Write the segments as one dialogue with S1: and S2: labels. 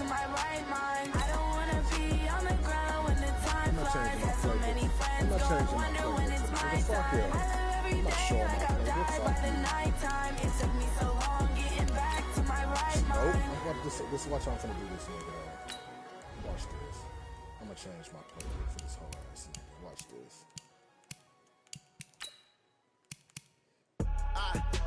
S1: to my right mind. I don't wanna be on the ground when the time flies. Had so many friends, don't wonder when it's my time. I live every day like I'll die by the nighttime. It took me so long getting back to my right mind.
S2: This watch how I'm finna do this, nigga. Watch this. I'm gonna change my playlist for this whole ass nigga. Watch this.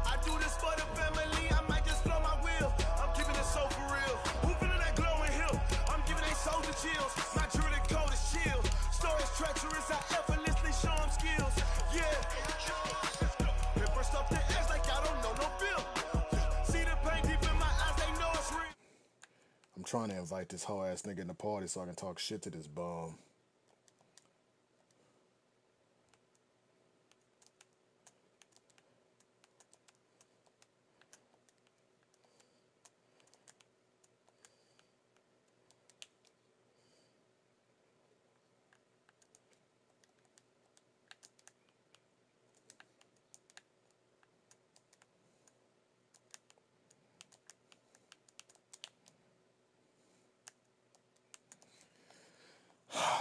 S3: I do this for the family. I might just blow my wheel. I'm keeping it so for real. Who feeling that glowing hill? I'm giving they soldier chills. My druid code is chill. Stories treacherous. I effortlessly show them skills. Yeah. Paper stuff the edge like I don't know no feel. See the pain deep in my eyes. They know it's real.
S2: I'm trying to invite this whole ass nigga in the party so I can talk shit to this bum.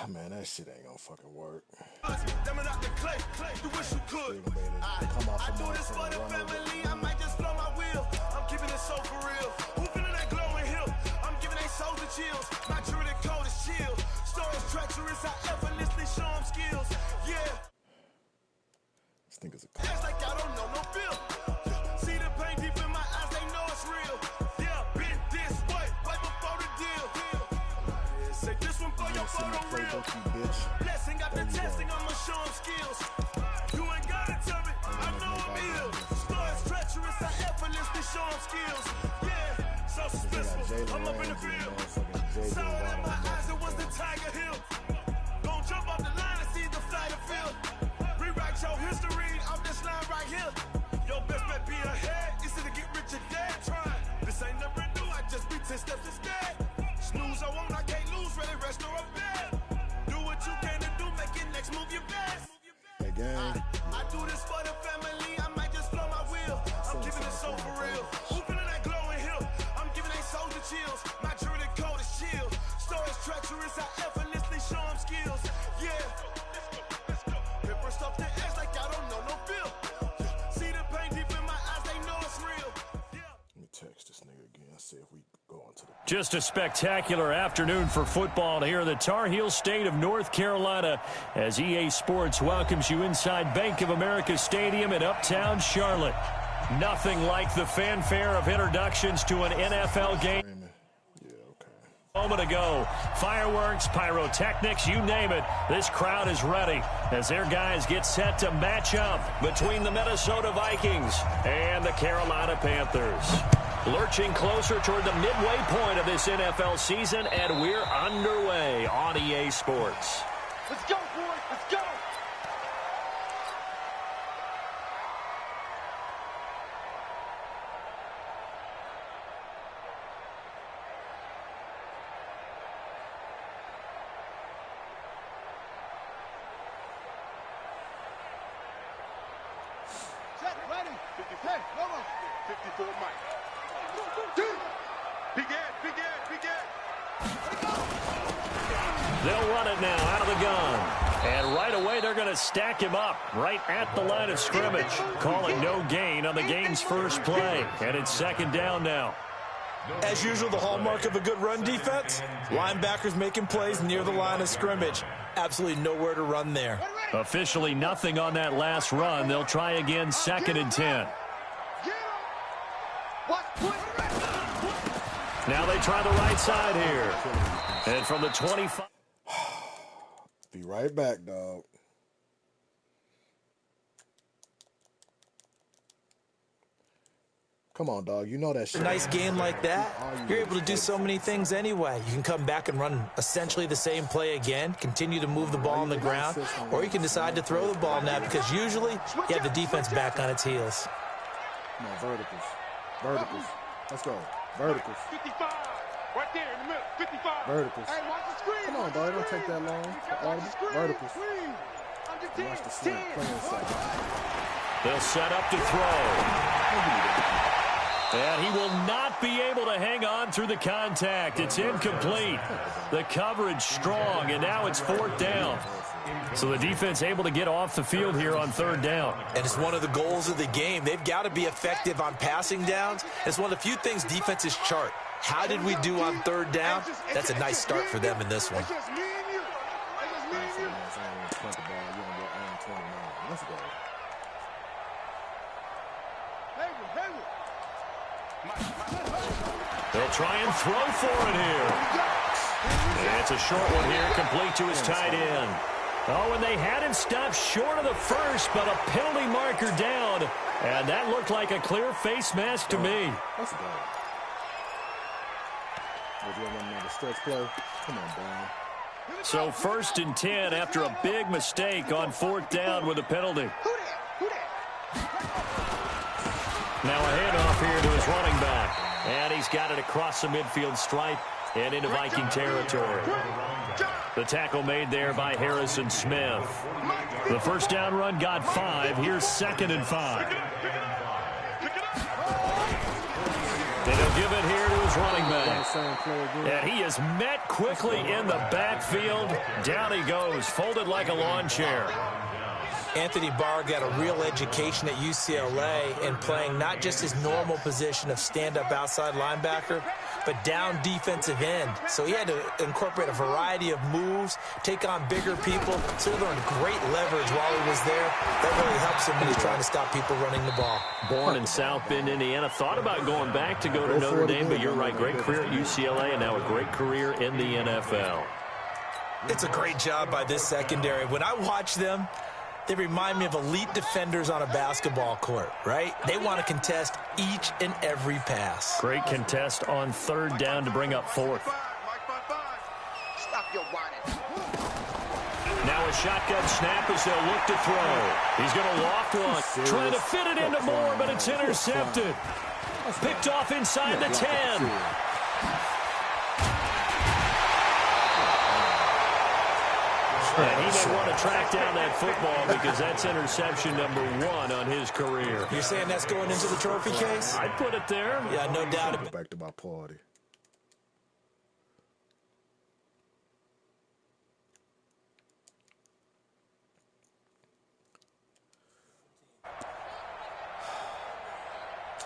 S2: Man, that shit ain't gonna fucking work.
S3: I do this for the family. I might just blow my wheel. I'm keeping it so for real. Who feeling that glowing hill? I'm giving they soldier chills. My druid code is chill. Stories treacherous. I effortlessly show them skills. Yeah.
S2: This nigga's a
S3: It's like I don't know no feel. See the pain deep in my eyes. They know it's real. Yeah, been this way before the deal. Say this one for your photo real. Blessing got the testing, I'ma show them skills. You ain't gotta tell me, I know I'm ill. Stories treacherous, I effortlessly show them skills. Yeah, so suspenseful, I'm up in the field. Saw it in my eyes, it was the Tiger Hill. Don't jump off the line and see the flight of field. Rewrite your history off this line right here. Your best bet be ahead, easy to get rich or dead. Try, this ain't never new, I just be 10 steps instead. Snooze, I won't, I can't lose, ready, rest or a bed. Do what you can to do, make it next move your best.
S2: Hey, gang.
S3: I do this for the family, I might just blow my wheel. I'm giving it so for real. Who feeling that glowing hill? I'm giving they soldier chills. My druid code is chill. Stories treacherous, I effortlessly show them skills. Yeah. Paper stuff the edge like I don't know no feel. See the pain deep in my eyes, they know it's real.
S2: Let me text this nigga again, see if we go on to the...
S4: Just a spectacular afternoon for football here in the Tar Heel state of North Carolina as EA Sports welcomes you inside Bank of America Stadium in Uptown Charlotte. Nothing like the fanfare of introductions to an NFL game. A moment ago, fireworks, pyrotechnics, you name it, this crowd is ready as their guys get set to match up between the Minnesota Vikings and the Carolina Panthers. Lurching closer toward the midway point of this NFL season, and we're underway on EA Sports.
S3: Let's go, boys, let's go! Set, ready, 54, hey, vamos! 54, Mike.
S4: They'll run it now out of the gun. And right away, they're going to stack him up right at the line of scrimmage. Calling no gain on the game's first play. And it's second down now.
S5: As usual, the hallmark of a good run defense, linebackers making plays near the line of scrimmage. Absolutely nowhere to run there.
S4: Officially nothing on that last run. They'll try again, 2nd and 10. Now they try the right side here. And from the 25.
S2: Be right back, dog. Come on, dog. You know that shit.
S5: A nice game like that, you're able to do so many things anyway. You can come back and run essentially the same play again, continue to move the ball on the ground, or you can decide to throw the ball now because usually you have the defense back on its heels.
S2: Come on, verticals. Verticals. Let's go. Verticals.
S3: 55, right there in the middle, 55.
S2: Verticals.
S3: Hey, watch the screen.
S2: Come on, dog. Don't take that long. Verticals. Watch the snap. Play inside.
S4: They'll set up to throw. And he will not be able to hang on through the contact. It's incomplete. The coverage strong, and now it's 4th down. So the defense able to get off the field here on 3rd down.
S5: And it's one of the goals of the game. They've got to be effective on passing downs. It's one of the few things defenses chart. How did we do on 3rd down? That's a nice start for them in this one.
S4: They'll try and throw for it here. And it's a short one here, complete to his tight end. Oh, and they had him stopped short of the first, but a penalty marker down. And that looked like a clear face mask to me.
S2: That's a bad. Another stretch play. Come on, Brown.
S4: So 1st and 10 after a big mistake on 4th down with a penalty. Now a handoff here to his running back. And he's got it across the midfield stripe and into Viking territory. The tackle made there by Harrison Smith. The 1st down run got 5. Here's 2nd and 5. And he'll give it here to his running back. And he is met quickly in the backfield. Down he goes, folded like a lawn chair.
S5: Anthony Barr got a real education at UCLA in playing not just his normal position of stand-up outside linebacker, but down defensive end. So he had to incorporate a variety of moves, take on bigger people. So he learned great leverage while he was there. That really helps him when he's trying to stop people running the ball.
S4: Born in South Bend, Indiana. Thought about going back to go to Notre Dame, but you're right. Great career at UCLA and now a great career in the NFL.
S5: It's a great job by this secondary. When I watch them, they remind me of elite defenders on a basketball court, right? They want to contest each and every pass.
S4: Great contest on 3rd down to bring up 4th.
S3: Stop your whining.
S4: Now a shotgun snap as they'll look to throw. He's going to loft one. Trying to fit it into Moore, but it's intercepted. Picked off inside the 10. And he may want to track down that football because that's interception number 1 on his career.
S5: You're saying that's going into the trophy case?
S4: I'd put it there.
S5: Yeah, no doubt.
S2: Back to my party.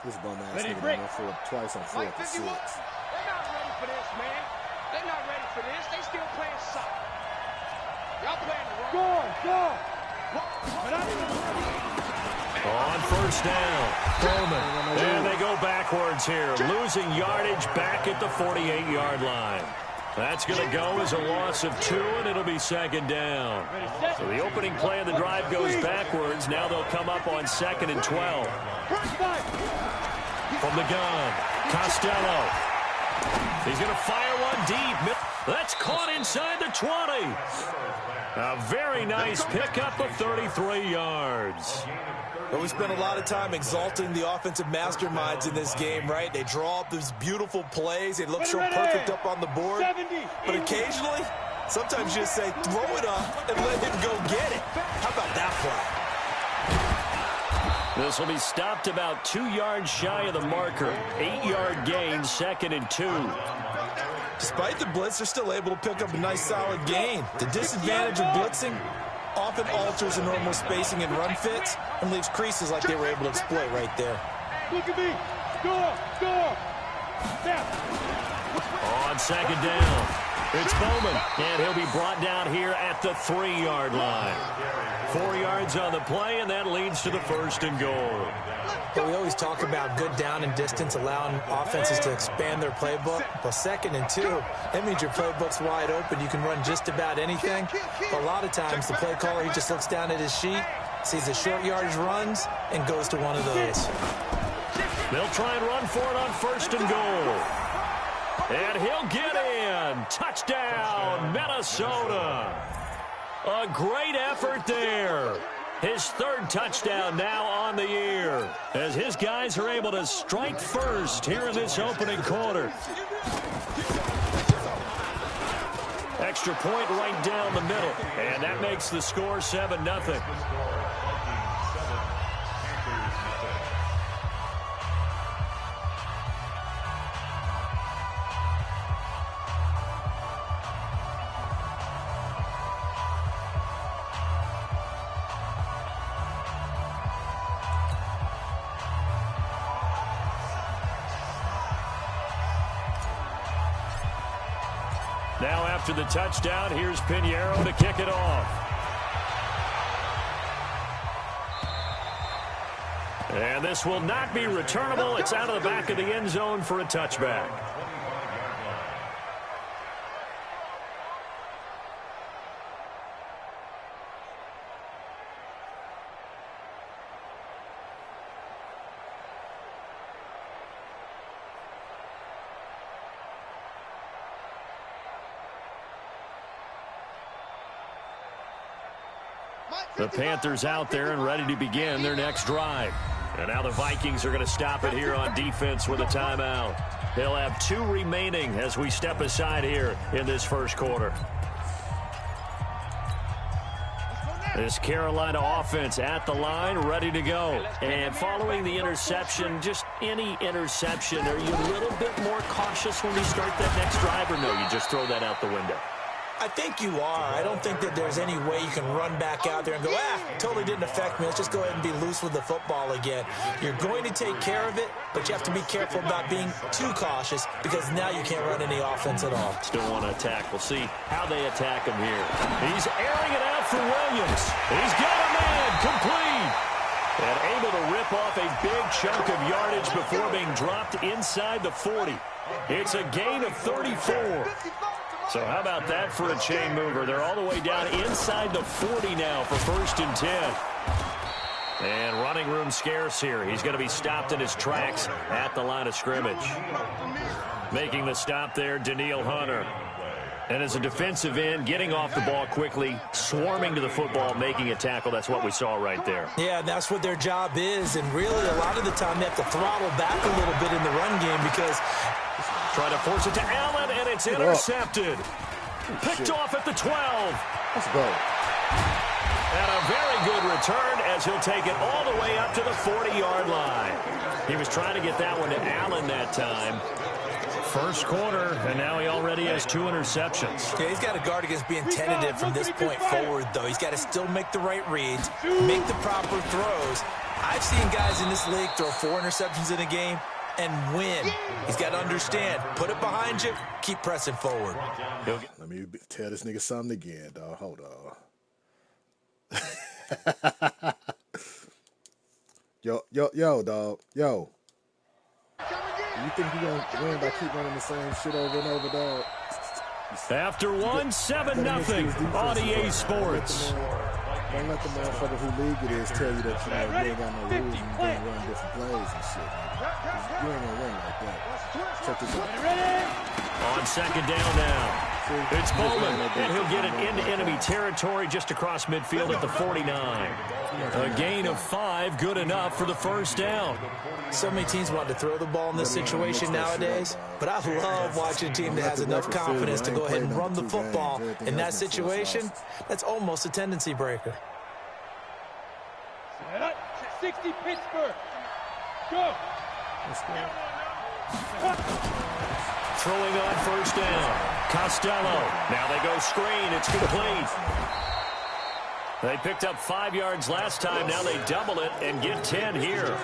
S2: This bum ass nigga went for it twice on 4th and 6.
S6: They're not ready for this, man. They're not ready for this. They still playing soccer. Y'all playing the wrong.
S4: On 1st down, Bowman. And they go backwards here, losing yardage back at the 48-yard line. That's going to go as a loss of 2, and it'll be 2nd down. So the opening play of the drive goes backwards. Now they'll come up on 2nd and 12. From the gun, Costello. He's going to fire one deep. That's caught inside the 20. A very nice pickup of 33 yards.
S5: But we spent a lot of time exalting the offensive masterminds in this game, right? They draw up these beautiful plays. They look so perfect up on the board. But occasionally, sometimes you just say, throw it up and let him go get it. How about that play?
S4: This will be stopped about 2 yards shy of the marker. 8-yard gain, 2nd and 2.
S5: Despite the blitz, they're still able to pick up a nice, solid gain. The disadvantage of blitzing often alters the normal spacing and run fits and leaves creases like they were able to exploit right there.
S6: Look at me. Go.
S4: On 2nd down, it's Bowman, and he'll be brought down here at the 3-yard line. 4 yards on the play, and that leads to the 1st and goal.
S5: Yeah, we always talk about good down and distance, allowing offenses to expand their playbook. Well, 2nd and 2, that means your playbook's wide open. You can run just about anything. But a lot of times, the play caller, he just looks down at his sheet, sees the short yardage runs, and goes to one of those.
S4: They'll try and run for it on 1st and goal. And he'll get in. Touchdown, Minnesota. A great effort there. His 3rd touchdown now on the year as his guys are able to strike first here in this opening quarter. Extra point right down the middle, and that makes the score 7-0. Now after the touchdown, here's Pinheiro to kick it off. And this will not be returnable. It's out of the back of the end zone for a touchback. The Panthers out there and ready to begin their next drive. And now the Vikings are going to stop it here on defense with a timeout. They'll have 2 remaining as we step aside here in this first quarter. This Carolina offense at the line, ready to go. And following the interception, just any interception, are you a little bit more cautious when you start that next drive, or no, you just throw that out the window?
S5: I think you are. I don't think that there's any way you can run back out there and go, totally didn't affect me. Let's just go ahead and be loose with the football again. You're going to take care of it, but you have to be careful about being too cautious because now you can't run any offense at all.
S4: Still want to attack. We'll see how they attack him here. He's airing it out for Williams. He's got a man complete. And able to rip off a big chunk of yardage before being dropped inside the 40. It's a gain of 34. So how about that for a chain mover? They're all the way down inside the 40 now for 1st and 10. And running room scarce here. He's going to be stopped in his tracks at the line of scrimmage. Making the stop there, Danielle Hunter. And as a defensive end, getting off the ball quickly, swarming to the football, making a tackle. That's what we saw right there.
S5: Yeah, that's what their job is. And really, a lot of the time, they have to throttle back a little bit in the run game because
S4: trying to force it to Allen, and it's intercepted. Picked off at the 12.
S2: Let's go.
S4: And a very good return as he'll take it all the way up to the 40-yard line. He was trying to get that one to Allen that time. First quarter, and now he already has 2 interceptions.
S5: Yeah, he's got to guard against being tentative from this point forward, though. He's got to still make the right reads, make the proper throws. I've seen guys in this league throw 4 interceptions in a game and win. He's got to understand, put it behind you, keep pressing forward.
S2: Let me tell this nigga something again, dog. Hold on. yo, dog. Yo. You think you're going to win by keep running the same shit over and over, dog?
S4: After 7-0 on EA Sports.
S2: Don't let the motherfucker who league it is tell you that you ain't got no rules and you can run different plays and shit. You ain't gonna win like that. Check this out.
S4: On 2nd down now. It's Bowman, and he'll get it into enemy territory just across midfield at the 49. A gain of 5, good enough for the 1st down.
S5: So many teams want to throw the ball in this situation nowadays, but I love watching a team that has enough confidence to go ahead and run the football. In that situation, that's almost a tendency breaker.
S6: 60 Pittsburgh. Go.
S2: Let's go.
S4: Throwing on 1st down. Costello. Now they go screen. It's complete. They picked up 5 yards last time. Now they double it and get 10 here.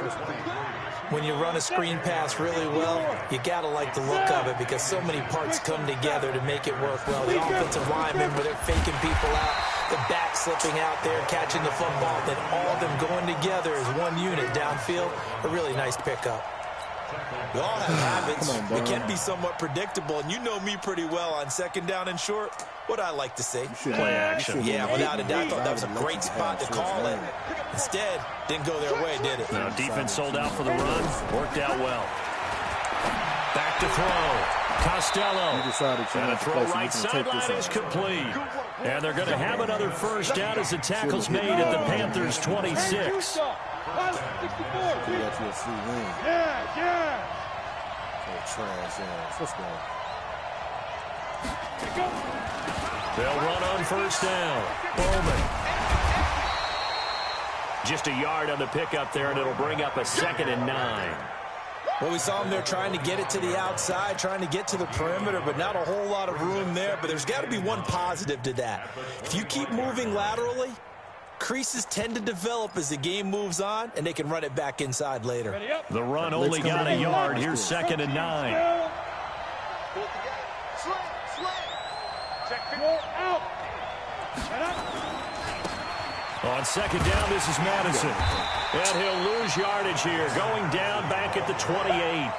S5: When you run a screen pass really well, you got to like the look of it because so many parts come together to make it work well. The offensive linemen, where they're faking people out, the back slipping out there, catching the football, then all of them going together as one unit downfield. A really nice pickup. We all have habits. We can be somewhat predictable, and you know me pretty well on 2nd down and short. What I like to say.
S4: Play action.
S5: Yeah, without a doubt, I thought that was a great spot to call it. Instead, didn't go their way, did it?
S4: Now defense sold out for the run. Worked out well. Back to throw. Costello. And a throw right sideline is complete. And they're going to have another 1st down as the tackle's made at the Panthers' 26.
S2: Let's go.
S4: They'll run on 1st down. Bowman. Just a yard on the pickup there, and it'll bring up a 2nd and 9.
S5: Well, we saw them there trying to get it to the outside, trying to get to the perimeter, but not a whole lot of room there. But there's got to be one positive to that. If you keep moving laterally, creases tend to develop as the game moves on, and they can run it back inside later.
S4: The run only got a yard. Here's 2nd and 9. On second down, this is Madison. And he'll lose yardage here. Going down back at the 28.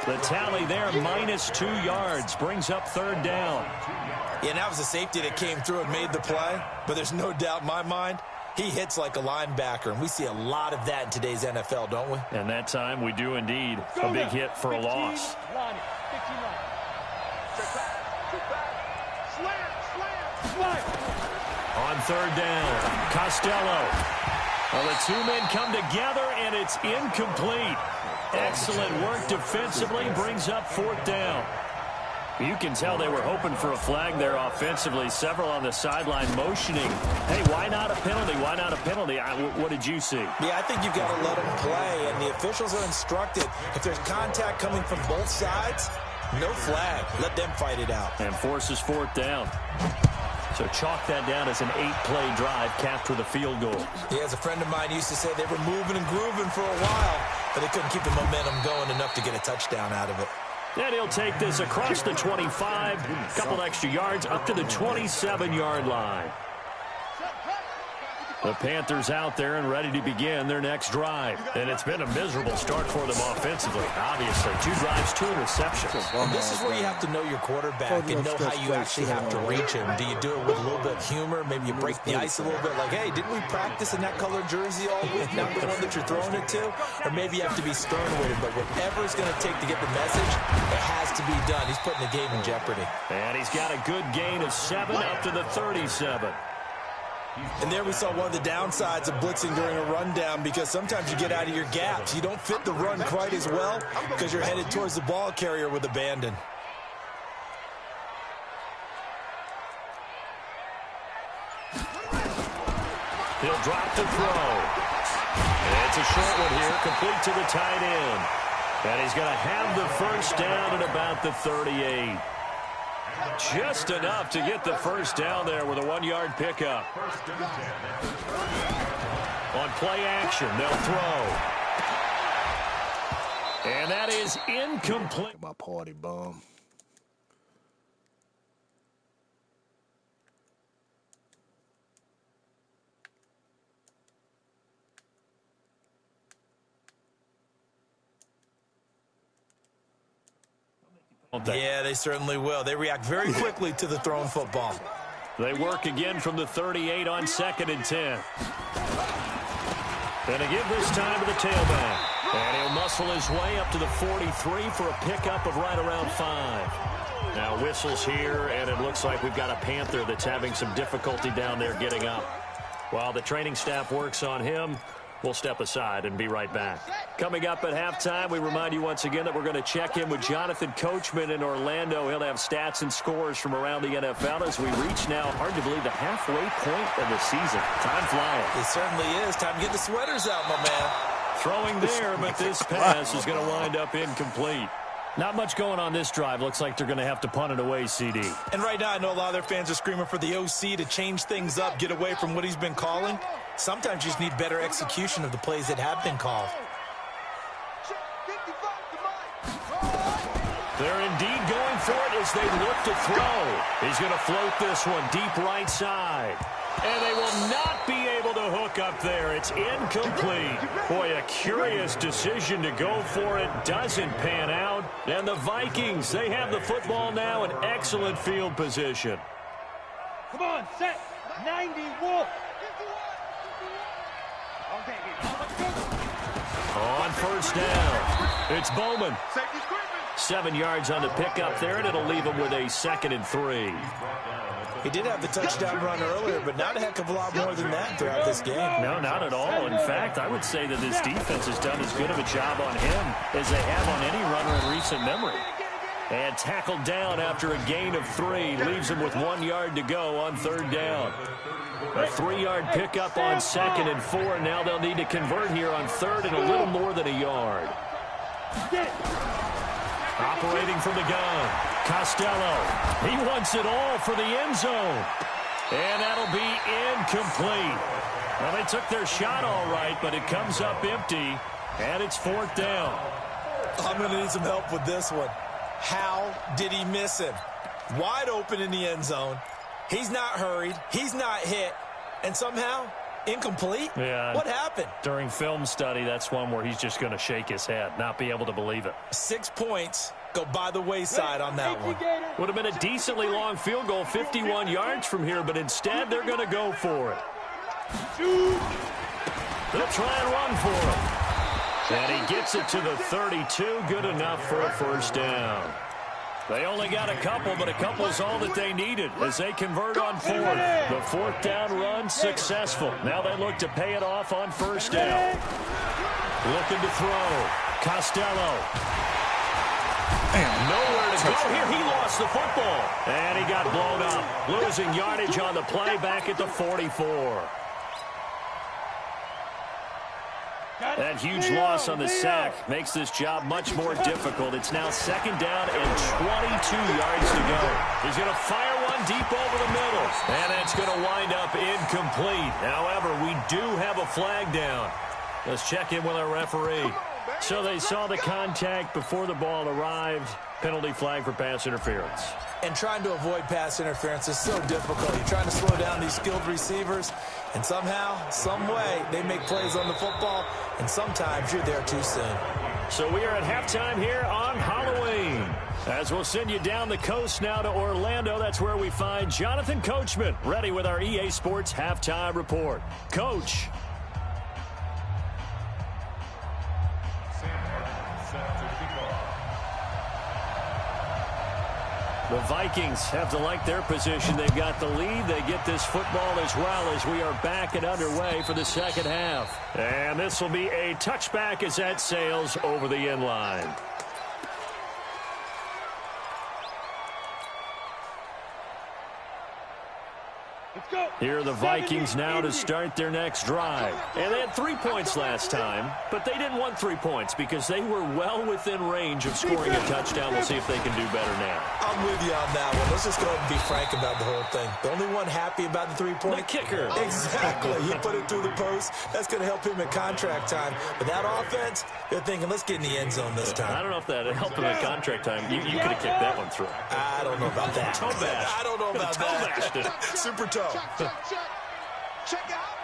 S4: The tally there, -2 yards. Brings up third down.
S5: Yeah, and that was a safety that came through and made the play. But there's no doubt in my mind, he hits like a linebacker. And we see a lot of that in today's NFL, don't we?
S4: And that time we do indeed. A big hit for a loss. On third down, Costello. Well, the two men come together, and it's incomplete. Excellent work defensively, brings up fourth down. You can tell they were hoping for a flag there offensively. Several on the sideline motioning. Hey, why not a penalty? Why not a penalty? What did you see?
S5: Yeah, I think you've got to let them play, and the officials are instructed. If there's contact coming from both sides, no flag. Let them fight it out.
S4: And forces fourth down. So chalk that down as an 8-play drive capped with a field goal.
S5: Yeah, as a friend of mine used to say, they were moving and grooving for a while, but they couldn't keep the momentum going enough to get a touchdown out of it.
S4: And he'll take this across the 25, a couple extra yards up to the 27-yard line. The Panthers out there and ready to begin their next drive. And it's been a miserable start for them offensively, obviously. 2 drives, 2 interceptions.
S5: And this is where you have to know your quarterback and know how you actually have to reach him. Do you do it with a little bit of humor? Maybe you break the ice a little bit like, hey, didn't we practice in that colored jersey all week, not the one that you're throwing it to? Or maybe you have to be stern with him. But whatever it's going to take to get the message, it has to be done. He's putting the game in jeopardy.
S4: And he's got a good gain of 7 up to the 37.
S5: And there we saw one of the downsides of blitzing during a rundown, because sometimes you get out of your gaps. You don't fit the run quite as well because you're headed towards the ball carrier with abandon.
S4: He'll drop the throw. And it's a short one here, complete to the tight end. And he's going to have the first down at about the 38. Just enough to get the first down there with a 1-yard pickup. On play action, they'll throw. And that is incomplete.
S2: My party bum.
S5: Yeah, they certainly will. They react very quickly to the thrown football.
S4: They work again from the 38 on 2nd and 10. And again this time to the tailback. And he'll muscle his way up to the 43 for a pickup of right around 5. Now whistles here, and it looks like we've got a Panther that's having some difficulty down there getting up. While the training staff works on him, we'll step aside and be right back. Coming up at halftime, we remind you once again that we're going to check in with Jonathan Coachman in Orlando. He'll have stats and scores from around the NFL as we reach now, hard to believe, the halfway point of the season. Time flying.
S5: It certainly is. Time to get the sweaters out, my man.
S4: Throwing there, but this pass is going to wind up incomplete. Not much going on this drive. Looks like they're going to have to punt it away, CD.
S5: And right now, I know a lot of their fans are screaming for the OC to change things up, get away from what he's been calling. Sometimes you just need better execution of the plays that have been called.
S4: They're indeed going for it as they look to throw. He's going to float this one deep right side. And they will not be able to hook up there. It's incomplete. Boy, a curious decision to go for it. Doesn't pan out. And the Vikings, they have the football now in excellent field position.
S6: Come on, set. 90, Wolf.
S4: On first down, it's Bowman. 7 yards on the pickup there, and it'll leave him with a 2nd and 3.
S5: He did have the touchdown run earlier, but not a heck of a lot more than that throughout this game.
S4: No, not at all. In fact, I would say that this defense has done as good of a job on him as they have on any runner in recent memory. And tackled down after a gain of 3. Leaves him with 1 yard to go on third down. A 3-yard pickup on 2nd and 4. Now they'll need to convert here on 3rd and a little more than a yard. Operating from the gun, Costello. He wants it all for the end zone. And that'll be incomplete. Well, they took their shot all right, but it comes up empty, and it's 4th down.
S5: I'm going to need some help with this one. How did he miss him? Wide open in the end zone. He's not hurried. He's not hit. And somehow, incomplete?
S4: Yeah.
S5: What happened?
S4: During film study, that's one where he's just going to shake his head, not be able to believe it.
S5: 6 points go by the wayside on that one.
S4: Would have been a decently long field goal, 51 yards from here, but instead they're going to go for it. They'll try and run for it. And he gets it to the 32. Good enough for a first down. They only got a couple, but a couple is all that they needed as they convert on fourth. The fourth down run successful. Now they look to pay it off on first down. Looking to throw. Costello. Nowhere to go here. He lost the football. And he got blown up. Losing yardage on the play back at the 44. That huge loss on the sack makes this job much more difficult. It's now second down and 22 yards to go. He's going to fire one deep over the middle. And that's going to wind up incomplete. However, we do have a flag down. Let's check in with our referee. So they saw the contact before the ball arrived. Penalty flag for pass interference.
S5: And trying to avoid pass interference is so difficult. You're trying to slow down these skilled receivers, and somehow, some way, they make plays on the football, and sometimes you're there too soon.
S4: So we are at halftime here on Halloween. As we'll send you down the coast now to Orlando, that's where we find Jonathan Coachman, ready with our EA Sports halftime report. Coach. The Vikings have to like their position. They've got the lead. They get this football as well as we are back and underway for the second half. And this will be a touchback as that sails over the end line. Here are the Vikings now to start their next drive. And they had 3 points last time, but they didn't want 3 points because they were well within range of scoring a touchdown. We'll see if they can do better now.
S5: I'm with you on that one. Let's just go ahead and be frank about the whole thing. The only one happy about the 3-point?
S4: The kicker.
S5: Exactly. He put it through the post. That's going to help him at contract time. But that offense, they're thinking, let's get in the end zone this time.
S4: I don't know if that helped him at contract time. You could have kicked that one through.
S5: I don't know about that.
S4: Toe bash.
S5: I don't know about that. Super toe.
S6: Check out.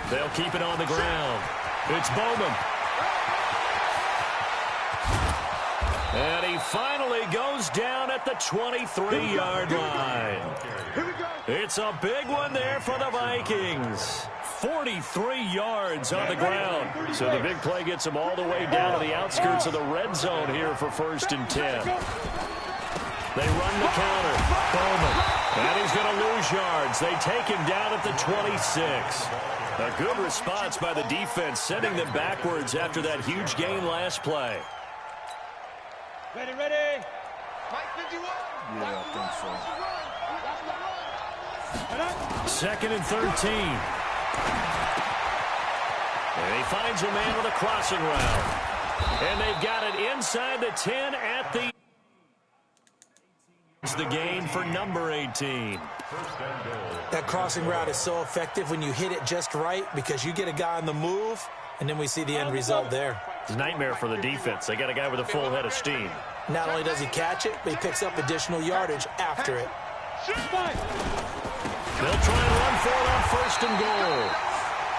S4: They'll keep it on the ground. It's Bowman. And he finally goes down at the 23-yard line. It's a big one there for the Vikings. 43 yards on the ground. So the big play gets them all the way down to the outskirts of the red zone here for 1st and 10. They run the counter. Bowman. And he's going to lose yards. They take him down at the 26. A good response by the defense, sending them backwards after that huge gain last play.
S6: Ready. Mike 51.
S2: Yeah, I think so.
S4: 2nd and 13. And he finds a man with a crossing route. And they've got it inside the 10 at the... It's the gain for number 18.
S5: That crossing route is so effective when you hit it just right because you get a guy on the move, and then we see the end result there.
S4: It's a nightmare for the defense. They got a guy with a full head of steam.
S5: Not only does he catch it, but he picks up additional yardage after it.
S4: They'll try and run for it on 1st and goal.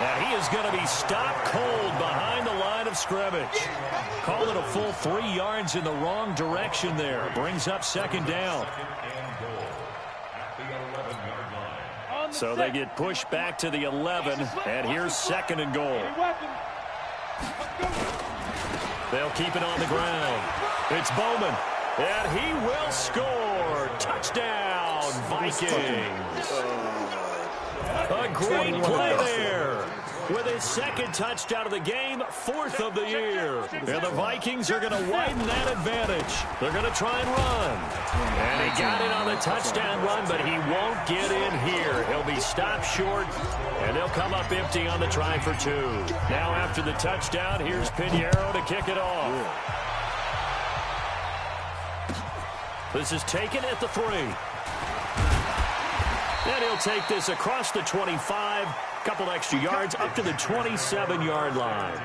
S4: And he is going to be stopped cold behind the line of scrimmage. Call it a full 3 yards in the wrong direction there. Brings up 2nd down. So they get pushed back to the 11, and here's 2nd and goal. They'll keep it on the ground. It's Bowman, and he will score. Touchdown, Vikings. A great play there. With his 2nd touchdown of the game, 4th of the year. And the Vikings are going to widen that advantage. They're going to try and run. And he got in on the touchdown run, but he won't get in here. He'll be stopped short, and they'll come up empty on the try for 2. Now after the touchdown, here's Pinheiro to kick it off. This is taken at the 3. And he'll take this across the 25, couple extra yards up to the 27-yard line.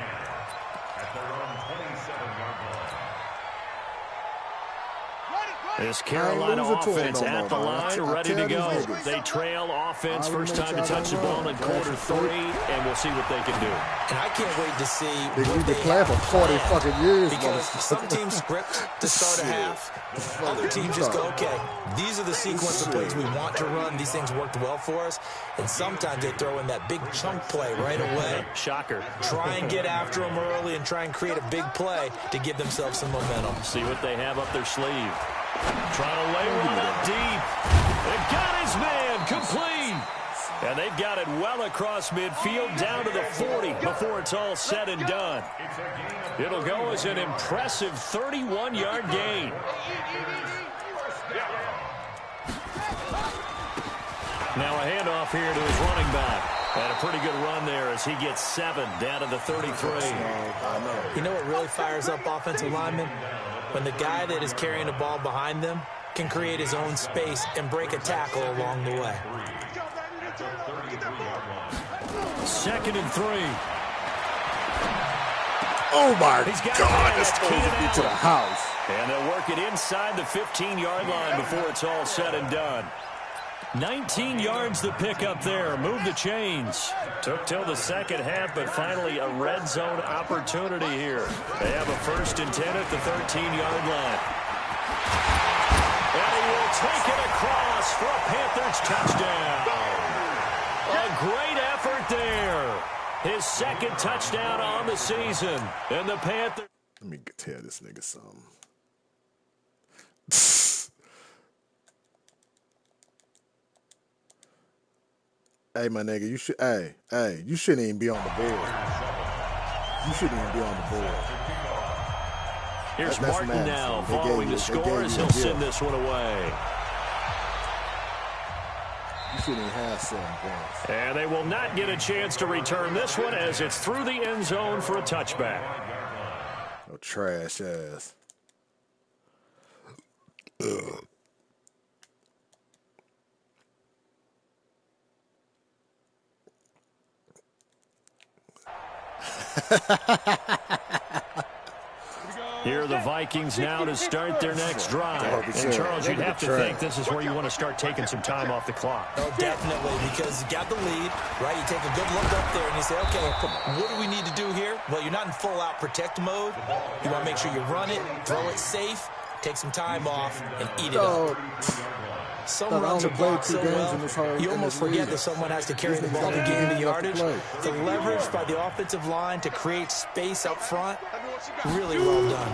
S4: This Carolina offense at the line, ready to go. They trail offense, first time to touch the ball in quarter 3, and we'll see what they can do.
S5: And I can't wait to see
S2: what they play for 40 fucking years.
S5: Because some teams script to start a half. Other teams just go, okay, these are the sequence of plays we want to run. These things worked well for us. And sometimes they throw in that big chunk play right away.
S4: Shocker.
S5: Try and get after them early and try and create a big play to give themselves some momentum.
S4: See what they have up their sleeve. Trying to lay one up deep. They've got his man complete. And they've got it well across midfield down to the 40 before it's all said and done. It'll go as an impressive 31-yard gain. Now a handoff here to his running back. And a pretty good run there as he gets 7 down to the 33.
S5: You know what really fires up offensive linemen? When the guy that is carrying the ball behind them can create his own space and break a tackle along the way.
S4: 2nd and 3.
S2: Oh, my God. This throws me to the house.
S4: And they'll work it inside the 15-yard line before it's all said and done. 19 yards the pick up there. Move the chains. Took till the second half, but finally a red zone opportunity here. They have a 1st and 10 at the 13-yard line. And he will take it across for a Panthers touchdown. A great effort there. His 2nd touchdown on the season. And the Panthers.
S2: Let me tell this nigga something. Hey, my nigga, you should. Hey, you shouldn't even be on the board. You shouldn't even be on the board.
S4: Here's Martin now, following the score as he'll send this one away.
S2: You shouldn't even have 7 points.
S4: And they will not get a chance to return this one as it's through the end zone for a touchback.
S2: Oh, trash ass. Ugh.
S4: Here are the Vikings now to start their next drive. And, Charles, you'd have to think this is where you want to start taking some time off the clock.
S5: Oh, definitely, because you got the lead, right? You take a good look up there and you say, okay, what do we need to do here? Well, you're not in full-out protect mode. You want to make sure you run it, throw it safe, take some time off, and eat it up. Some runs are blocked so well, you almost forget that someone has to carry the ball to gain the yardage. The leverage by the offensive line to create space up front, really well done.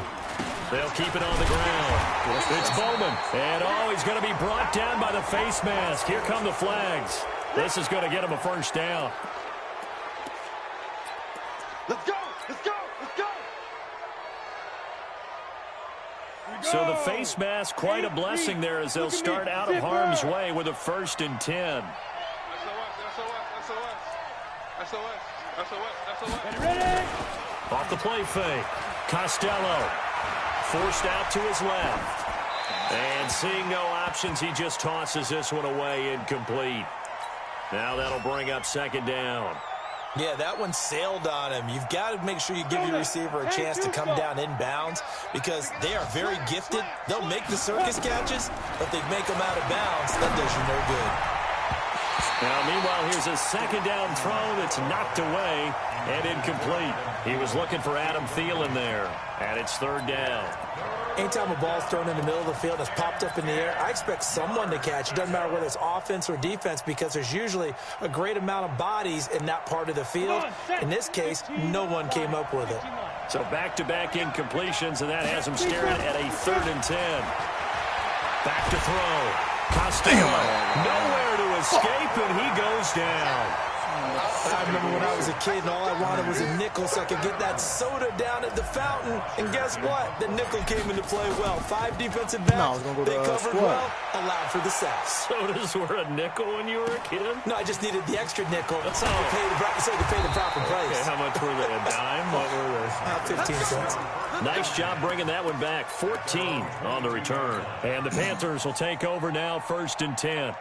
S4: They'll keep it on the ground. It's Bowman. And, he's going to be brought down by the face mask. Here come the flags. This is going to get him a 1st down.
S6: Let's go! Let's go! Let's go!
S4: So the face mask, quite a blessing there as they'll start out of harm's way with a 1st and 10. Off the play fake. Costello forced out to his left. And seeing no options, he just tosses this one away incomplete. Now that'll bring up 2nd down.
S5: Yeah, that one sailed on him. You've got to make sure you give your receiver a chance to come down inbounds because they are very gifted. They'll make the circus catches, but they make them out of bounds. That does you no good.
S4: Now, meanwhile, here's a 2nd down throw that's knocked away and incomplete. He was looking for Adam Thielen there, and it's 3rd down.
S5: Anytime a ball's thrown in the middle of the field that's popped up in the air, I expect someone to catch. It doesn't matter whether it's offense or defense because there's usually a great amount of bodies in that part of the field. In this case, no one came up with it.
S4: So back-to-back incompletions, and that has him staring at a 3rd and 10. Back to throw. Costello, nowhere to escape, and he goes down.
S5: I remember when I was a kid and all I wanted was a nickel so I could get that soda down at the fountain. And guess what? The nickel came into play well. 5 defensive backs. They covered well, allowed for the sacks.
S4: Sodas were a nickel when you were a kid?
S5: No, I just needed the extra nickel so I could pay the proper price.
S4: Okay, how much were they? A dime? What were they?
S5: 15 cents.
S4: Nice job bringing that one back. 14 on the return. And the Panthers will take over now, 1st and 10.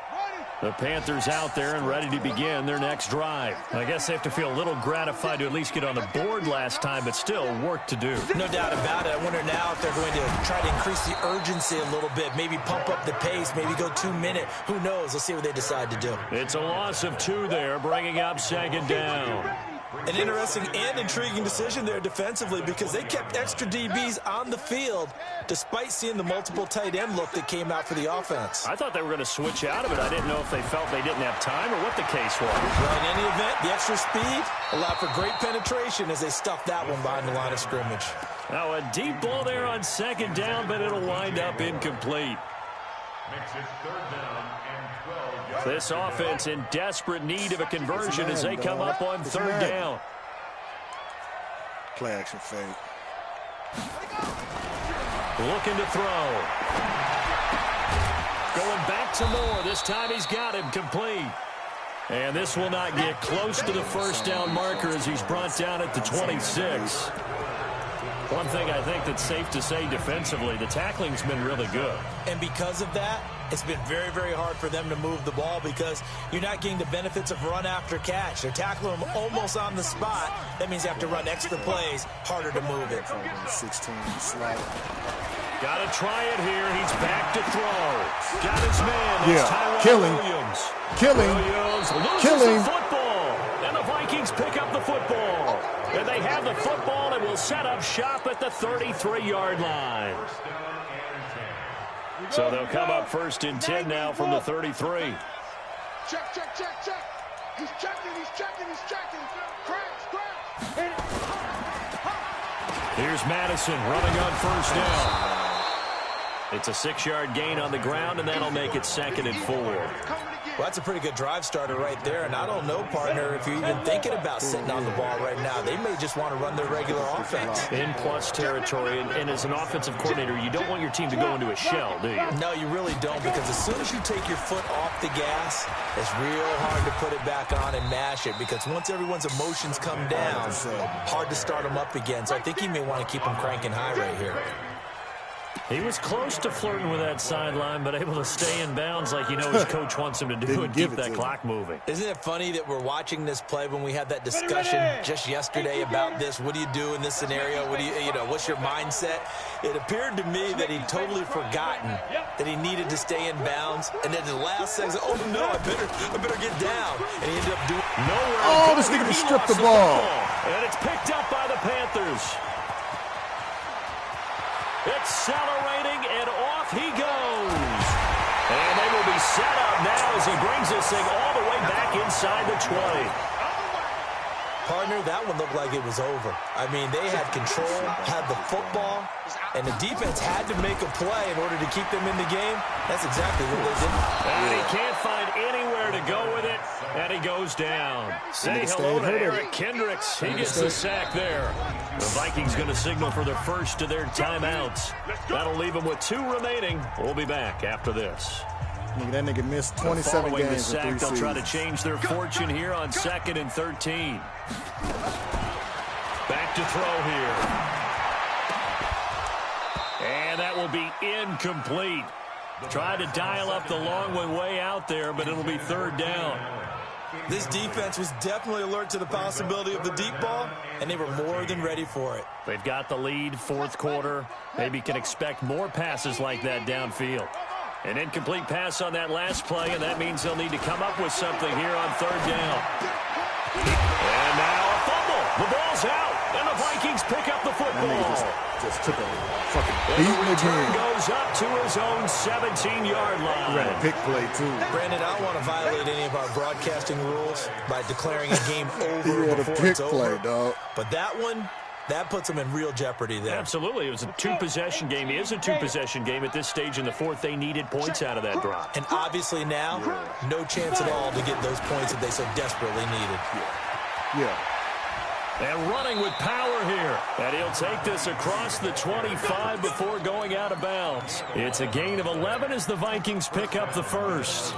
S4: The Panthers out there and ready to begin their next drive. I guess they have to feel a little gratified to at least get on the board last time, but still work to do.
S5: No doubt about it. I wonder now if they're going to try to increase the urgency a little bit, maybe pump up the pace, maybe go 2 minute. Who knows? Let's see what they decide to do.
S4: It's a loss of 2 there, bringing up second down.
S5: An interesting and intriguing decision there defensively because they kept extra DBs on the field despite seeing the multiple tight end look that came out for the offense.
S4: I thought they were going to switch out of it. I didn't know if they felt they didn't have time or what the case was.
S5: Well, in any event, the extra speed allowed for great penetration as they stuffed that one behind the line of scrimmage.
S4: Now a deep ball there on second down, but it'll wind up incomplete.
S7: Makes it third down and 12.
S4: This offense in desperate need of a conversion as they come up on third down.
S2: Play action fake.
S4: Looking to throw. Going back to Moore. This time he's got him complete. And this will not get close to the first down marker as he's brought down at the 26. One thing I think that's safe to say defensively, the tackling's been really good.
S5: And because of that, it's been very, very hard for them to move the ball because you're not getting the benefits of run after catch. They're tackling them almost on the spot. That means you have to run extra plays, harder to move it.
S2: 16 slide.
S4: Got to try it here. He's back to throw. Got his man.
S2: Yeah, killing.
S4: Williams.
S2: Killing.
S4: Loses the football. And the Vikings pick up the football. And they have the football and will set up shop at the 33-yard line. So they'll come up first and 10 now from the 33.
S6: Check, check, check, check. He's checking, he's checking, he's checking. Crash.
S4: Here's Madison running on first down. It's a 6-yard gain on the ground, and that'll make it 2nd and 4.
S5: Well, that's a pretty good drive starter right there, and I don't know, partner, if you're even thinking about sitting on the ball right now. They may just want to run their regular offense.
S4: In plus territory, and as an offensive coordinator, you don't want your team to go into a shell, do you?
S5: No, you really don't, because as soon as you take your foot off the gas, it's real hard to put it back on and mash it, because once everyone's emotions come down, hard to start them up again. So I think he may want to keep them cranking high right here.
S4: He was close to flirting with that sideline, but able to stay in bounds like you know his coach wants him to do and keep that clock moving.
S5: Isn't it funny that we're watching this play when we had that discussion just yesterday about this? What do you do in this scenario? What do you know, what's your mindset? It appeared to me that he'd totally forgotten that he needed to stay in bounds, and then the last second, oh no, I better get down, and he ended up doing
S4: nowhere.
S2: Oh, this nigga just stripped the ball,
S4: and it's picked up by the Panthers. Accelerating, and off he goes. And they will be set up now as he brings this thing all the way back inside the 20.
S5: Partner, that one looked like it was over. I mean, they had control, had the football, and the defense had to make a play in order to keep them in the game. That's exactly what they did.
S4: And he can't find anywhere to go with it, and he goes down. Say hello to Eric Kendricks. He gets the sack there. The Vikings going to signal for their first of their timeouts. That'll leave them with 2 remaining. We'll be back after this.
S2: That nigga missed 27
S4: Following
S2: games
S4: the sack, they'll try to
S2: seasons.
S4: change their fortune here on 2nd and 13. Back to throw here. And that will be incomplete. Tried to dial up the long one way out there, but it'll be 3rd down.
S5: This defense was definitely alert to the possibility of the deep ball, and they were more than ready for it.
S4: They've got the lead, 4th quarter. Maybe can expect more passes like that downfield. An incomplete pass on that last play, and that means they'll need to come up with something here on 3rd down. And now a fumble. The ball's out, and the Vikings pick up the football.
S2: Just took a fucking
S4: And the
S2: beating
S4: return
S2: again.
S4: goes up to his own 17-yard line.
S2: He ran a big play, too.
S5: Brandon, I don't want to violate any of our broadcasting rules by declaring a game over
S2: He had a
S5: before
S2: big
S5: it's
S2: play,
S5: over.
S2: dog.
S5: But that one, that puts them in real jeopardy there.
S4: Absolutely. It was a 2-possession game. It is a 2-possession game at this stage in the 4th. They needed points out of that drop.
S5: And obviously now, no chance at all to get those points that they so desperately needed.
S2: Yeah.
S4: And running with power here. And he'll take this across the 25 before going out of bounds. It's a gain of 11 as the Vikings pick up the first.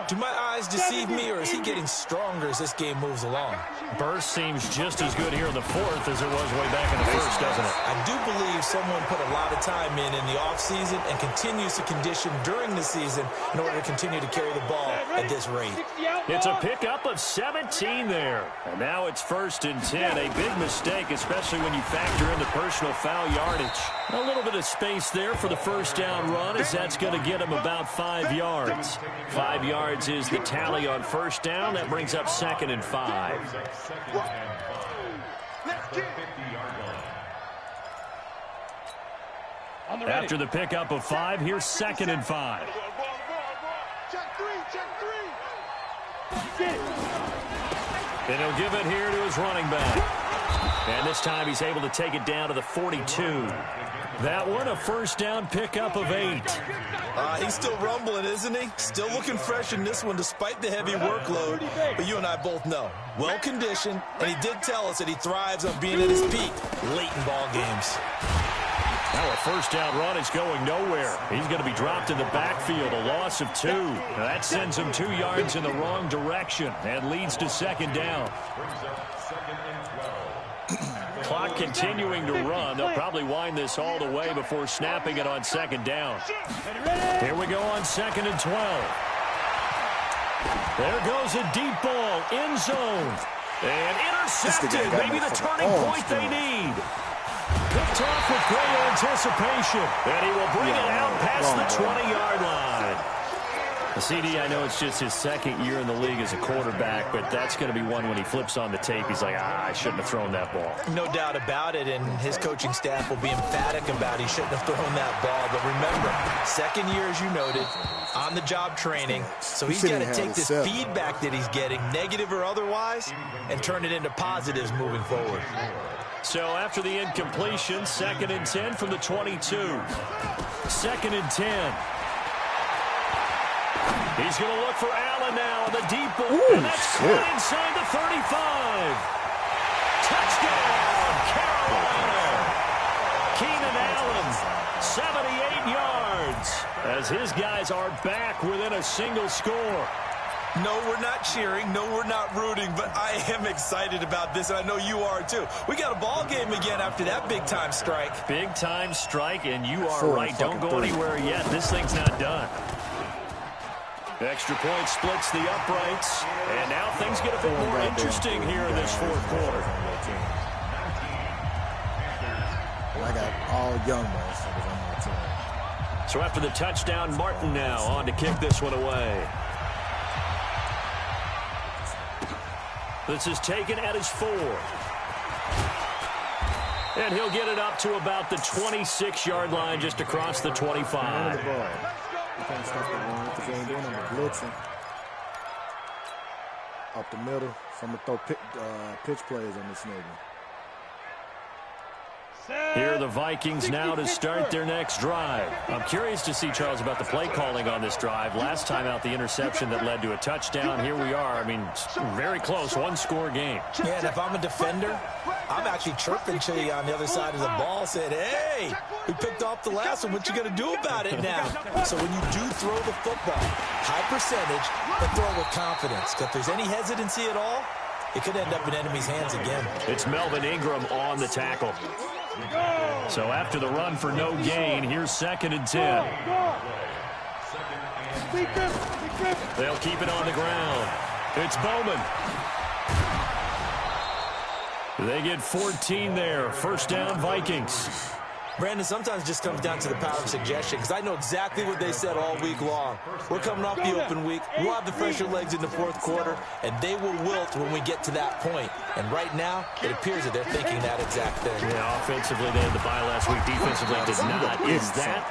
S5: Do my eyes deceive me, or is he getting stronger as this game moves along?
S4: Burst seems just as good here in the fourth as it was way back in the first, doesn't it?
S5: I do believe someone put a lot of time in the offseason and continues to condition during the season in order to continue to carry the ball at this rate.
S4: It's a pickup of 17 there. And now it's 1st and 10. A big mistake, especially when you factor in the personal foul yardage. A little bit of space there for the first down run, as that's going to get him about 5 yards. 5 yards is the tally on first down. That brings up 2nd and 5. After the pickup of 5, here's 2nd and 5. And he'll give it here to his running back. And this time he's able to take it down to the 42. That one, a first down pickup of 8.
S5: He's still rumbling, isn't he? Still looking fresh in this one despite the heavy workload. But you and I both know, well-conditioned, and he did tell us that he thrives on being at his peak late in ball games.
S4: Now a first down run is going nowhere. He's going to be dropped in the backfield, a loss of 2. Now that sends him 2 yards in the wrong direction and leads to 2nd down. Clock continuing to run. They'll probably wind this all the way before snapping it on 2nd down. Here we go on 2nd and 12. There goes a deep ball, end zone. And intercepted, maybe the turning point they need. Picked off with great anticipation. And he will bring it out past the 20-yard line. The CD, I know it's just his 2nd year in the league as a quarterback, but that's going to be one when he flips on the tape. He's like, I shouldn't have thrown that ball.
S5: No doubt about it, and his coaching staff will be emphatic about he shouldn't have thrown that ball. But remember, 2nd year, as you noted, on-the-job training. So he's got to take this feedback that he's getting, negative or otherwise, and turn it into positives moving forward.
S4: So after the incompletion, 2nd and 10 from the 22. 2nd and 10. He's going to look for Allen now on the deep ball. And that's caught inside the 35. Touchdown, Carolina. Keenan Allen, 78 yards, as his guys are back within a single score.
S5: No, we're not cheering. No, we're not rooting. But I am excited about this, and I know you are too. We got a ball game again after that big-time strike.
S4: Big-time strike, and you are right. Don't go anywhere yet. This thing's not done. Extra point splits the uprights, and now things get a bit more interesting here in this 4th quarter.
S2: I got all young motherfuckers on my team.
S4: So after the touchdown, Martin now on to kick this one away. This is taken at his 4. And he'll get it up to about the 26-yard line, just across the 25.
S2: You can't stop the run because they ain't doing them blitzing. Up the middle. So I'm going to throw pitch plays on this nigga.
S4: Here are the Vikings now to start their next drive. I'm curious to see, Charles, about the play calling on this drive. Last time out, the interception that led to a touchdown. Here we are. I mean, very close, one-score game.
S5: Yeah, and if I'm a defender, I'm actually chirping to you on the other side of the ball, saying, hey, we picked off the last one. What you going to do about it now? So when you do throw the football, high percentage, but throw it with confidence. Because if there's any hesitancy at all, it could end up in enemy's hands again.
S4: It's Melvin Ingram on the tackle. So after the run for no gain, here's 2nd and 10. They'll keep it on the ground. It's Bowman. They get 14 there. First down, Vikings.
S5: Brandon, sometimes it just comes down to the power of suggestion, because I know exactly what they said all week long. We're coming off the open week. We'll have the fresher legs in the 4th quarter, and they will wilt when we get to that point. And right now, it appears that they're thinking that exact thing.
S4: Yeah, offensively, they had the bye last week. Defensively, did not. Is that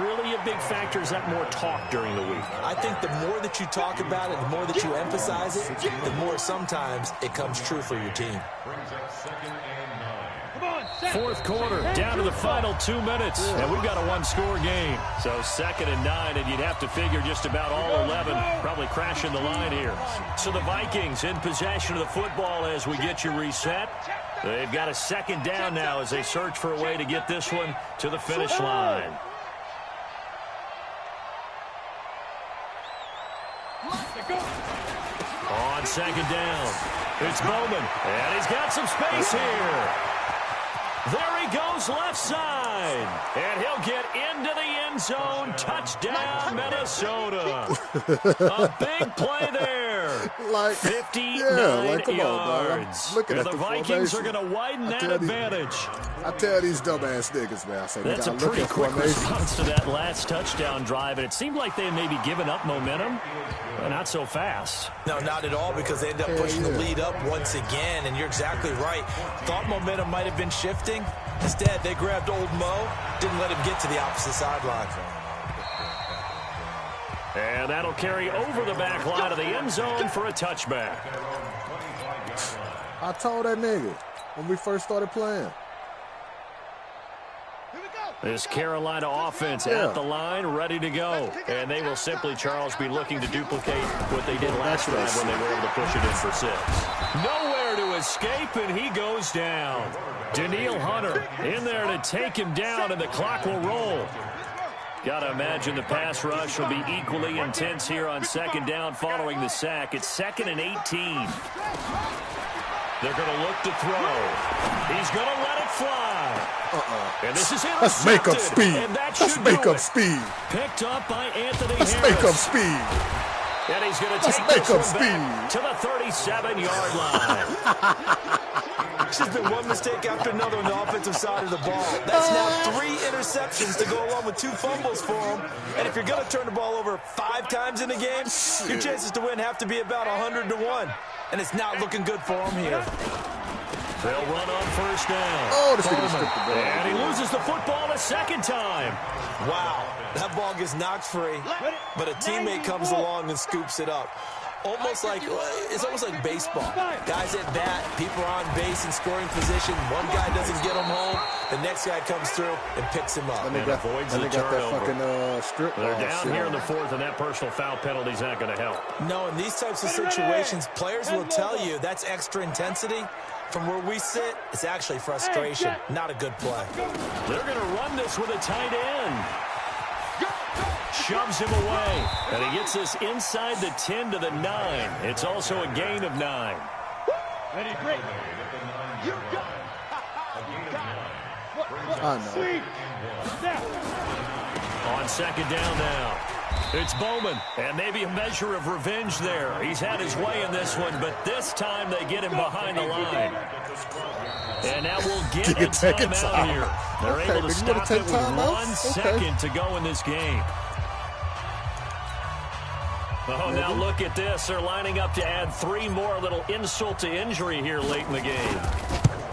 S4: really a big factor? Is that more talk during the week?
S5: I think the more that you talk about it, the more that you emphasize it, the more sometimes it comes true for your team.
S4: 4th quarter, down to the final 2 minutes, and we've got a one-score game. So 2nd and 9, and you'd have to figure just about all 11 probably crashing the line here. So the Vikings in possession of the football as we get you reset. They've got a 2nd down now as they search for a way to get this one to the finish line. On second down, it's Bowman, and he's got some space here. There he goes left side, and he'll get into the end zone. Touchdown, Minnesota. A big play there.
S2: Like
S4: 59
S2: come
S4: yards.
S2: on, dog. Looking
S4: And
S2: at
S4: the
S2: the
S4: Vikings
S2: formation.
S4: are going to widen that advantage.
S2: I tell these dumbass niggas, man. I say,
S4: That's a
S2: look
S4: pretty
S2: at
S4: quick
S2: formation.
S4: response to that last touchdown drive, and it seemed like they had maybe given up momentum, but not so fast.
S5: No, not at all, because they end up pushing the lead up once again, and you're exactly right. Thought momentum might have been shifting. Instead, they grabbed old Mo, didn't let him get to the opposite sideline.
S4: And that'll carry over the back line of the end zone for a touchback.
S2: I told that nigga when we first started playing.
S4: This Carolina offense at the line, ready to go. And they will simply, Charles, be looking to duplicate what they did last drive when they were able to push it in for 6. Nowhere to escape, and he goes down. Danielle Hunter in there to take him down, and the clock will roll. Got to imagine the pass rush will be equally intense here on second down following the sack. It's 2nd and 18. They're going to look to throw. He's going to let it fly. And this is intercepted.
S2: Let's make up speed.
S4: And that
S2: Let's
S4: should
S2: make
S4: do
S2: up
S4: it.
S2: speed.
S4: Picked up by Anthony
S2: Let's
S4: Harris.
S2: make up speed.
S4: And he's going to
S2: Let's
S4: take
S2: make
S4: this
S2: up
S4: one back
S2: speed.
S4: to the 37-yard line.
S5: It's just been one mistake after another on the offensive side of the ball. That's now 3 interceptions to go along with 2 fumbles for him. And if you're going to turn the ball over 5 times in a game, your chances to win have to be about 100 to 1. And it's not looking good for him here.
S4: They'll run on first down.
S2: Oh, this nigga just stripped the ball.
S4: And he loses the football a second time.
S5: Wow, that ball gets knocked free, but a teammate comes along and scoops it up. It's almost like baseball. Guys at bat, people are on base in scoring position. One guy doesn't get him home. The next guy comes through and picks him up.
S2: And they got
S4: avoids
S2: that
S4: the turnover.
S2: fucking strip ball.
S4: They're down here in the 4th, and that personal foul penalty is not going to help.
S5: No, in these types of situations, players will tell you that's extra intensity. From where we sit, it's actually frustration. Not a good play.
S4: They're going to run this with a tight end. Shoves him away. And he gets this inside the 10 to the 9. It's also a gain of 9.
S6: Ready, great. You got
S2: I know.
S4: On second down now, it's Bowman, and maybe a measure of revenge there. He's had his way in this one, but this time they get him behind the line. And now we'll get a timeout here. They're able to stop it with 1 second to go in this game. Oh, now look at this. They're lining up to add 3 more, a little insult to injury here late in the game.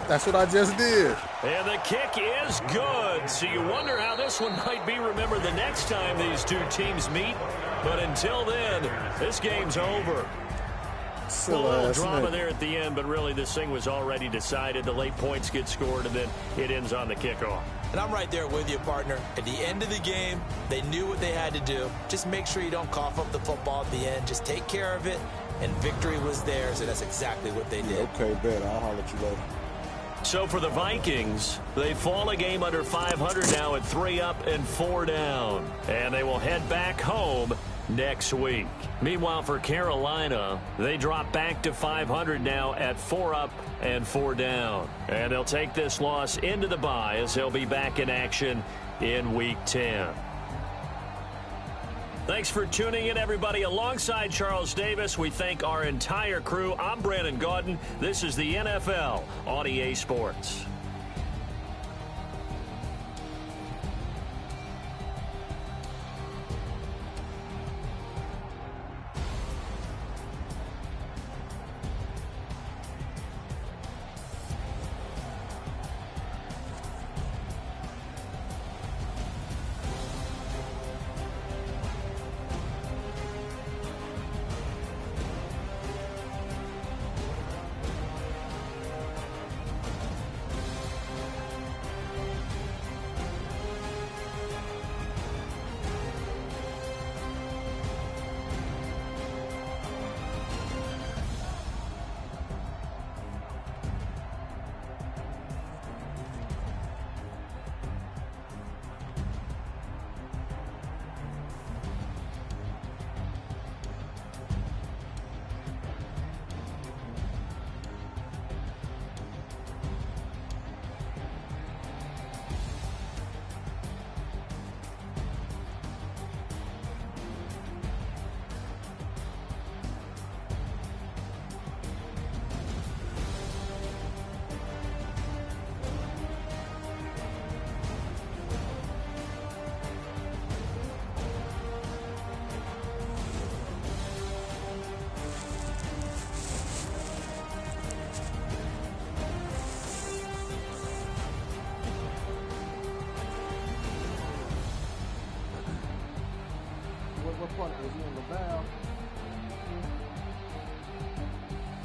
S2: That's what I just did.
S4: And the kick is good. So you wonder how this one might be remembered the next time these 2 teams meet. But until then, this game's over. A little drama there at the end, but really this thing was already decided. The late points get scored, and then it ends on the kickoff.
S5: And I'm right there with you, partner. At the end of the game, they knew what they had to do. Just make sure you don't cough up the football at the end. Just take care of it, and victory was theirs, and that's exactly what they did.
S2: Okay, bet. I'll holler at you later.
S4: So for the Vikings, they fall a game under 500 now at 3 up and 4 down. And they will head back home next week. Meanwhile, for Carolina, they drop back to 500 now at 4 up and 4 down. And they'll take this loss into the bye as they'll be back in action in Week 10. Thanks for tuning in, everybody. Alongside Charles Davis, we thank our entire crew. I'm Brandon Gaudin. This is the NFL on EA Sports.
S2: what part was he in Laval?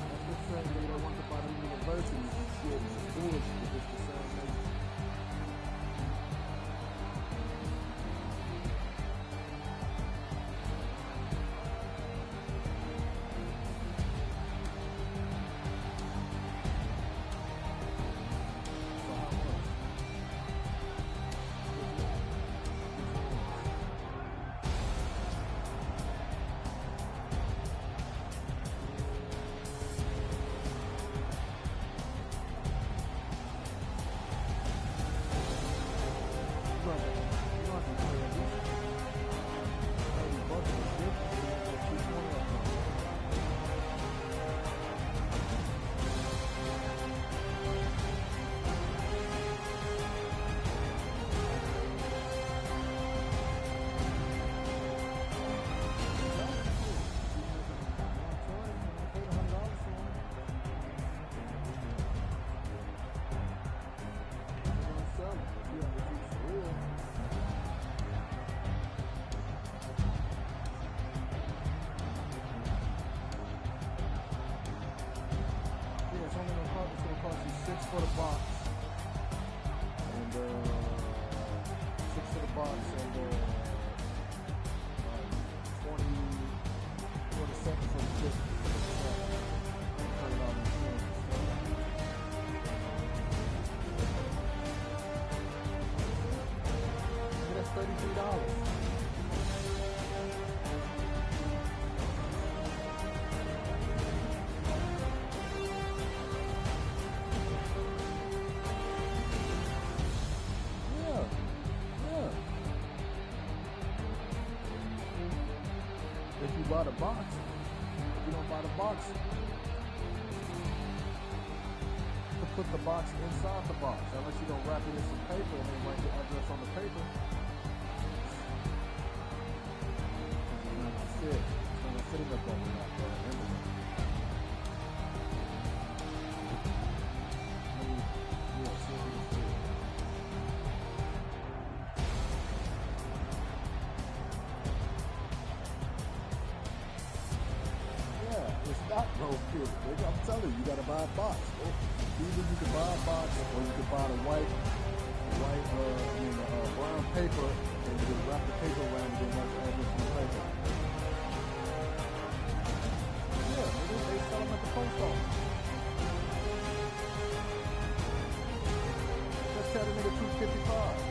S2: That's the same thing they want to buy the university. Shit, it's bullshit. It's the same thing. For the box and 6 for the box and 20 for the second for the fifth. That's $33. If you buy the box, if you don't buy the box, to put the box inside the box, unless you don't wrap it in some paper and then write the address on the paper. It's not gonna fit. It's not gonna fit in the bubble wrap. I'm telling you, you gotta buy a box. Either you can buy a box or you can buy the brown paper and you can wrap the paper around and then write the address on the paper. Yeah, they sell them at the post office. Let's tell the nigga $2.55.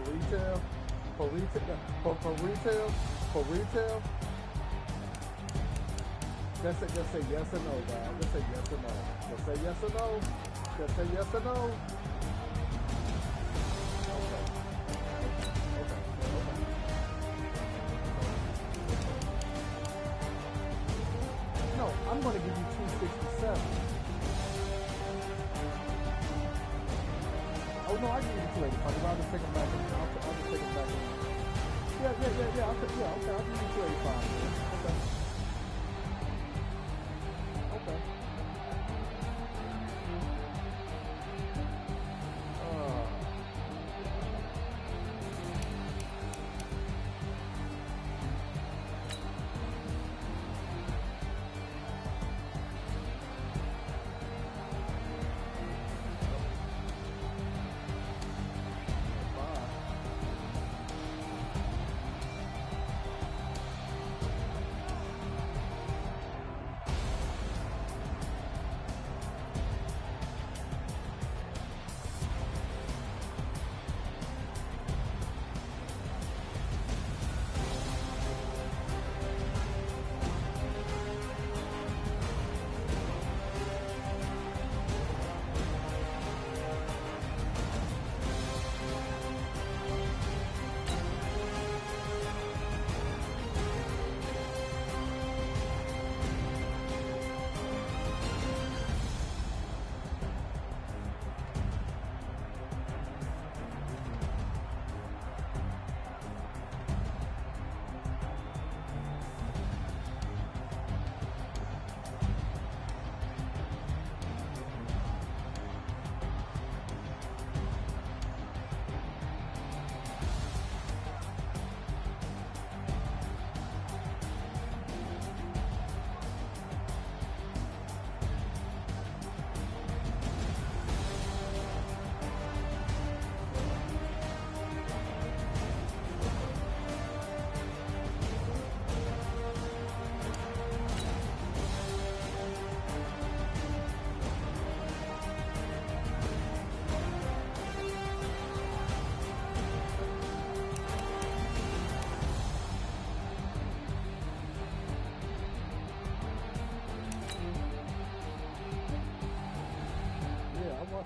S2: For retail? For retail? For retail? For retail? Just say yes or no, guys. Just say yes or no. Just say yes or no. Just say yes or no. No, I'm going to give you 267. Oh, no, I give you 285. I'll just take them back. I'll just take them back. Yeah. Okay, I'll give you 285. Okay.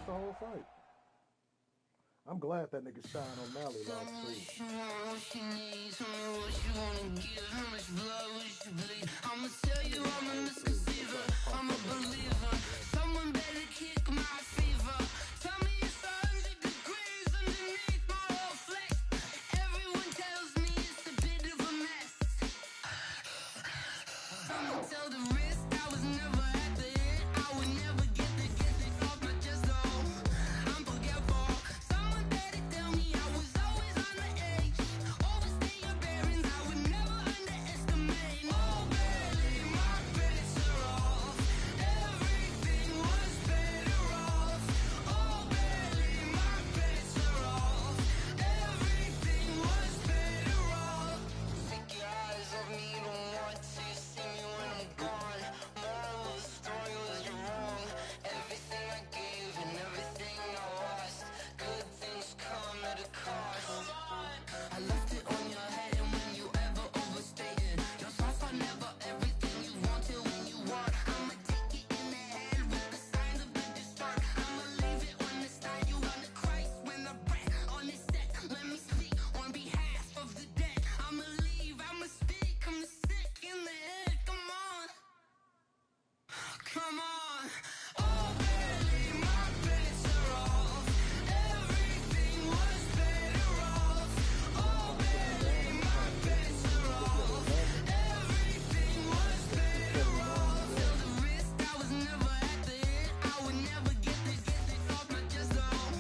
S2: The whole fight. I'm glad that nigga Shine O'Malley lost too. I'ma tell you I'm a misconceiver, I'm a believer. Someone better kick my fever. Tell me it's 100 degrees underneath my whole flesh. Everyone tells me it's a bit of a mess. I'ma tell the risk I was never at the end. I would never get this off my chest though. I'm forgetful. Someone better tell me I was always on the edge. Overstay your bearings, I would never underestimate. Oh barely, my bets are off. Everything was better off. Oh barely, my bets are off. Everything was better off. Take your eyes off me, don't want to see me when I'm gone. Moral of the story was you're wrong. Everything I gave and everything I lost. Good things come at a cost. I left it on your head, and when you ever overstay it, your thoughts are never everything you want till when you want. I'ma take it in the head with the signs of the distort. I'ma leave it on the side, you on the Christ when the breath on this set. Let me speak on behalf of the dead. I'ma leave, I'ma speak, I'm sick in the head, come on. Come on. Oh, barely, my bets are off. Everything was better off. Oh, barely, my bets are off. Everything was better off. Till the risk, I was never at the end. I would never get this off my chest though.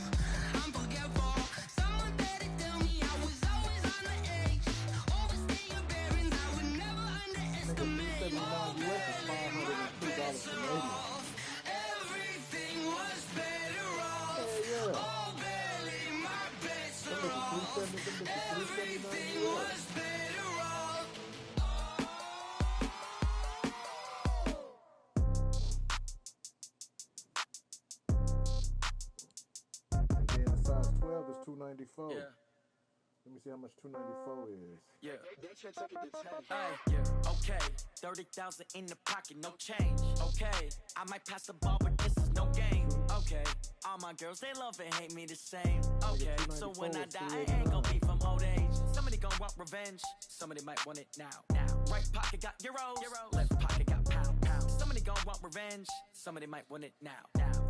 S2: I'm forgetful. Someone better tell me I was always on the edge. Overstay your bearings, I would never underestimate. Oh, barely, my bets are off. Everything was better off. Oh, barely, my bets are off. Everything was better off. And then the size 12 is 294.
S8: Yeah.
S1: Let me see how much 294 is.
S8: Yeah. Yeah. Okay. 30,000 in the pocket, no change. Okay. I might pass the ball, but this is no game. Okay. All my girls, they love and hate me the same. Okay. So when I die, I ain't gonna be from old age. Somebody gonna want revenge. Somebody might want it now. Right pocket got euros. Left pocket got pound. Somebody gonna want revenge. Somebody might want it now.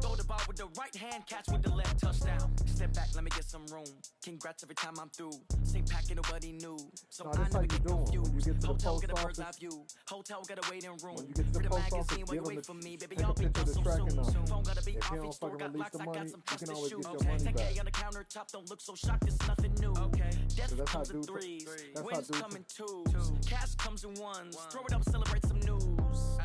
S8: Throw the ball with the right hand, catch with the left, touchdown. Step back, let me get some room. Congrats every time I'm through. Same packet, nobody knew. So I never get confused. Hotel get a bird's eye view. Hotel got a waiting room. For the magazine, wait, wait for me. Baby, I'll be done so soon. Phone gotta be off, each store got locks, I got some trust issues. 10K on the countertop, don't look so shocked, it's nothing new. Death comes in threes, wins come in twos. Cash comes in ones, throw it up, celebrate some news.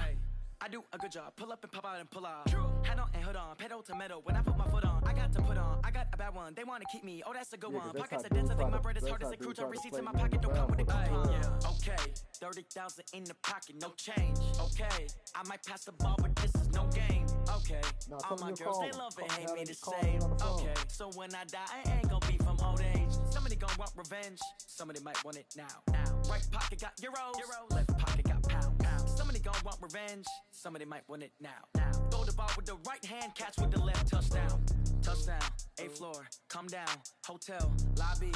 S8: I do a good job, pull up and pop out and pull out. Head on and hood on, pedal to metal. When I put my foot on, I got to put on. I got a bad one, they want to keep me. Oh, that's a good one. Pockets are dense, I think my bread is hard as a crouton. Receipts in my pocket don't come with a coupon. Okay, 30,000 in the pocket, no change. Okay, I might pass the ball, but this is no game. Okay, all my girls, they love and hate me the same. Okay, so when I die, I ain't gonna be from old age. Somebody gonna want revenge, somebody might want it now. Right pocket got euros, left pocket got pound. Somebody gonna want revenge, somebody might want it now. Throw the ball with the right hand, catch with the left, touchdown. Touchdown, 8th floor, come down, hotel, lobby.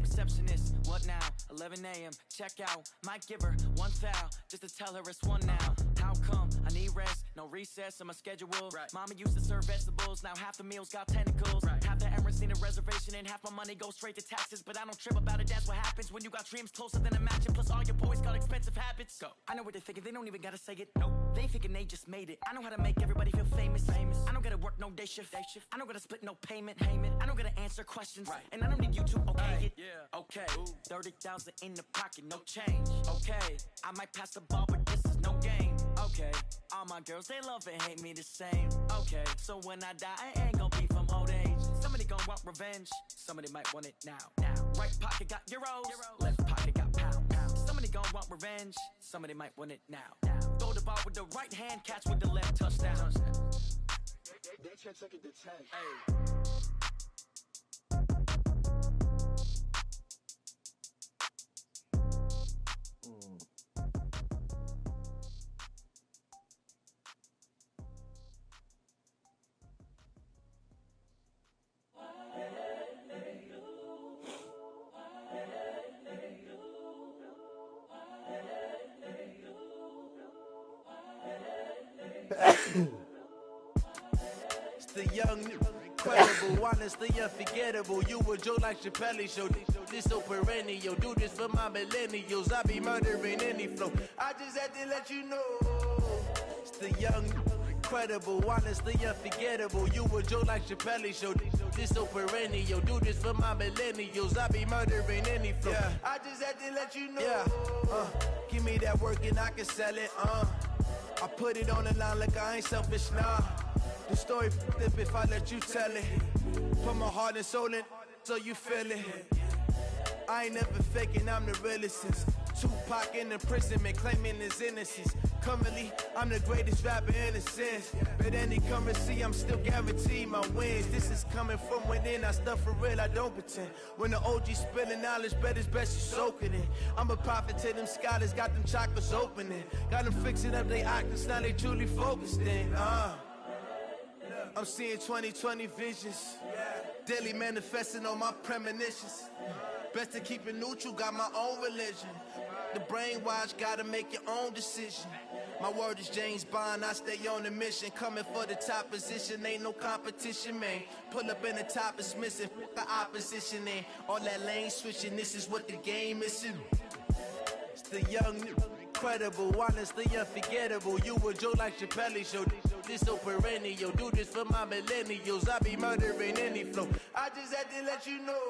S8: Receptionist, what now? 11 a.m. Check out. Might give her one foul just to tell her it's one now. How come? I need rest, no recess in my schedule. Mama used to serve vegetables, now half the meals got tentacles. Half the errands need a reservation and half my money goes straight to taxes. But I don't trip about it, that's what happens when you got dreams closer than a match. And plus all your boys got expensive habits. Go. I know what they're thinking, they don't even gotta say it. Nope. They thinking they just made it. I know how to make everybody feel famous. I don't gotta work no day shift. I don't gotta split no payment. I don't gotta answer questions. And I don't need you to okay it. Okay, 30,000 in the pocket, no change. Okay, I might pass the ball, but this is no game. Okay, all my girls, they love and hate me the same. Okay, so when I die, I ain't gonna be from old age. Somebody gonna want revenge, somebody might want it now. Right pocket got euros, left pocket got pound. Somebody gonna want revenge, somebody might want it now. Throw the ball with the right hand, catch with the left, touchdown.
S6: They check it to 10.
S9: It's the young, incredible, honestly unforgettable. You a Joe like Chappelle show. This so perennial. Do this for my millennials. I be murdering any flow. I just had to let you know. It's the young, incredible, honestly unforgettable. You a Joe like Chappelle show. This so perennial. Do this for my millennials. I be murdering any flow. Yeah. I just had to let you know. Yeah. Give me that work and I can sell it. I put it on the line like I ain't selfish, nah. The story f***ed if I let you tell it. Put my heart and soul in so you feel it. I ain't never faking, I'm the realest since Tupac in imprisonment, claiming his innocence. Currently, I'm the greatest rapper in a sense. But any currency, I'm still guaranteed my wins. This is coming from within, I stuff for real, I don't pretend. When the OG spilling knowledge, bet it's best you soak it in. I'm a prophet to them scholars, got them chakras opening. Got them fixing up they octaves, now they truly focused in. I'm seeing 2020 visions. Daily manifesting on my premonitions. Best to keep it neutral, got my own religion. The brainwash, gotta make your own decision. My word is James Bond, I stay on a mission. Coming for the top position, ain't no competition, man. Pull up in the top is missing, the opposition in. All that lane switching, this is what the game is. It's the young, incredible, honestly unforgettable. You a Joe like Chappelle show. This so perennial. Do this for my millennials. I be murdering any flow. I just had to let you know.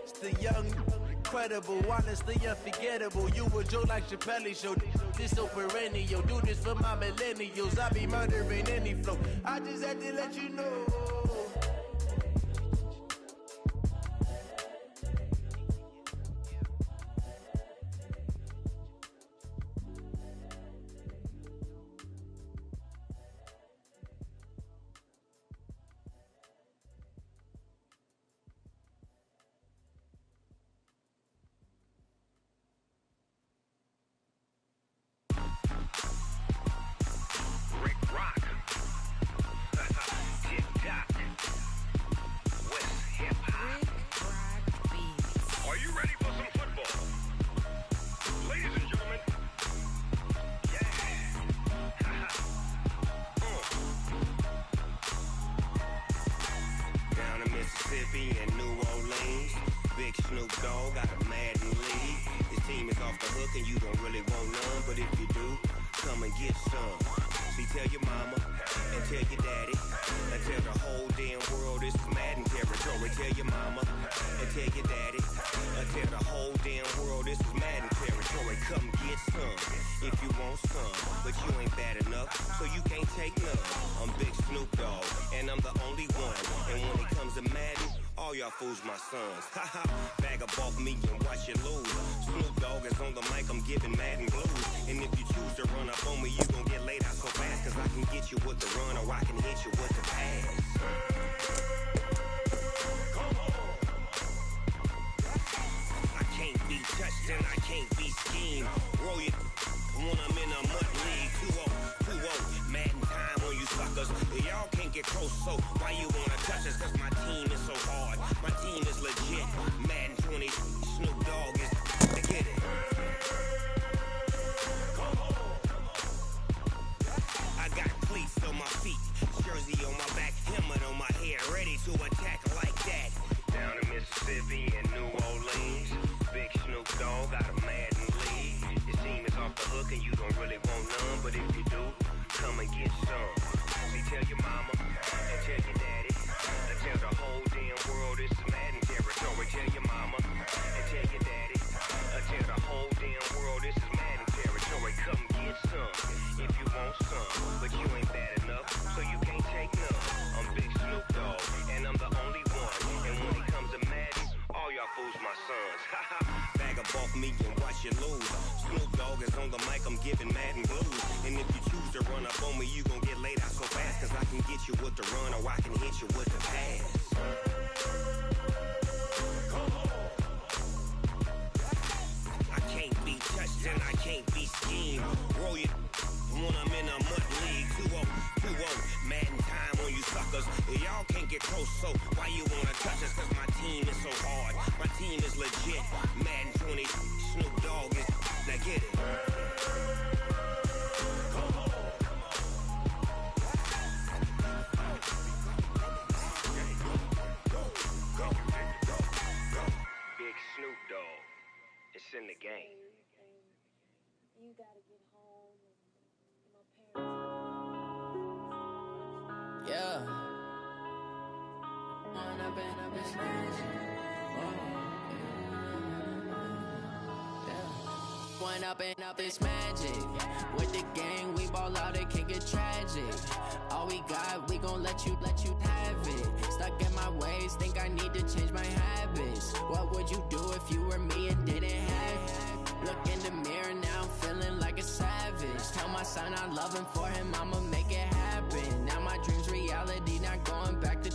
S9: It's the young, incredible, honestly unforgettable. You a Joe like Chappelle show. This so perennial. Do this for my millennials. I be murdering any flow. I just had to let you know.
S10: Dogg got a Madden league. His team is off the hook and you don't really want none, but if you do, come and get some. See, tell your mama and tell your daddy and tell the whole damn world this is Madden territory. Tell your mama and tell your daddy and tell the whole damn world this is Madden territory. Come get some if you want some, but you ain't bad enough, so you can't take none. I'm Big Snoop Dogg, and I'm the only one. And when it comes to Madden, all y'all fools my sons. Haha, bag up off me and watch you lose. Snoop Dogg is on the mic, I'm giving Madden blues. And if you choose to run up on me, you gon' get laid out so fast, cause I can get you with the run or I can hit you with the pass. I can't be touched and I can't be schemed. Roll you when I'm in a mud league. 2-0, Madden time on you suckers. Y'all can't get close, so why you wanna touch us? Cause my team is so hard, my team is legit. Madden 20, Snoop Dogg is to get it. I got cleats on my feet, jersey on my back, helmet on my head, ready to attack like that. Down in Mississippi and New Orleans, Big Snoop Dogg got a Madden league. His team is off the hook and you don't really want none, but if you do, come and get some. See, tell your mama and tell your daddy and tell the whole damn world this is Madden territory. Tell your mama and tell your daddy and tell the whole damn world this is Madden territory. Come get some if you want some, but you ain't bad enough, so you can't take none. I'm Big Snoop Dogg, and I'm the only one. And when it comes to Madden, all y'all fools my sons. Haha, bag up off me and watch you lose. Snoop Dogg is on the mic, I'm giving Madden blues. And if you choose to run up on me, you gon' get laid out so fast, cause I can get you with the run or I can hit you with the pass. I can't be touched and I can't be schemed. Roll you when I'm in a mud league. 2-0, Madden time on you suckers. Y'all can't get close, so why you wanna touch us? Cause my team is so hard, my team is legit. Madden 20, Snoop Dogg is, now get it. Big Snoop Dogg, it's in the game.
S11: You gotta get home and my parents.
S8: Yeah. One up and up is magic. With the gang, we ball out, it can get tragic. All we got, we gon' let you have it. Stuck in my ways, think I need to change my habits. What would you do if you were me and didn't have it? Look in the mirror, now I'm feeling like a savage. Tell my son I love him, for him I'ma make it happen. Now my dream's reality, not going back to.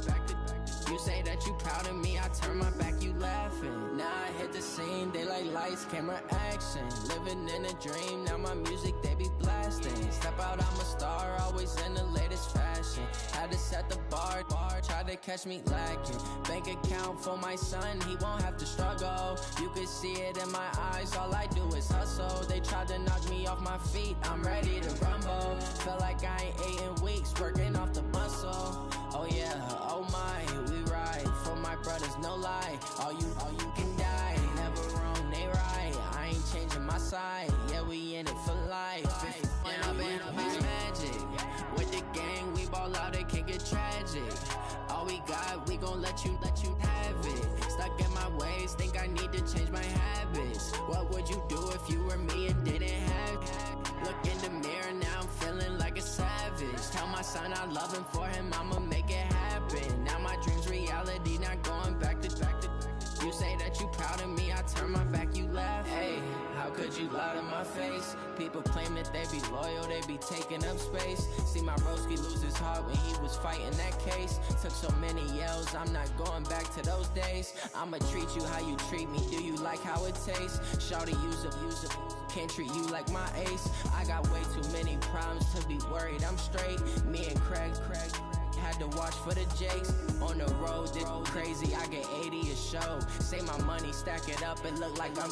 S8: You say that you proud of me, I turn my back, you laughing. Now I hit the scene, they like lights, camera, action. Living in a dream, now my music, they be blasting. Step out, I'm a star, always in the latest fashion. Had to set the bar, try to catch me lacking. Bank account for my son, he won't have to struggle. You can see it in my eyes, all I do is hustle. They tried to knock me off my feet, I'm ready to rumble. Feel like I ain't ate in weeks, working off the muscle. Oh yeah, oh my, we ride for my brothers, no lie. All you can die, never wrong, they right. I ain't changing my side, yeah, we in it for life. When up and up is magic. With the gang, we ball out, it can get tragic. All we got, we gon' let you have it. Stuck in my ways, think I need to change my habits. What would you do if you were me and didn't have it? Look in the mirror, now I'm feeling like a savage. Tell my son I love him, for him I'ma make it happen. Now my dream's reality, not going back to. You say that you proud of me, I turn my back, you laugh. Hey, how could you lie to my face? People claim that they be loyal, they be taking up space. See my broski lose his heart when he was fighting that case. Took so many yells, I'm not going back to those days. I'ma treat you how you treat me, do you like how it tastes? Shawty, use it, can't treat you like my ace. I got way too many problems to be worried, I'm straight. Me and Craig had to watch for the Jakes. On the road, this crazy, I get 80 a show. Say my money, stack it up, it look like I'm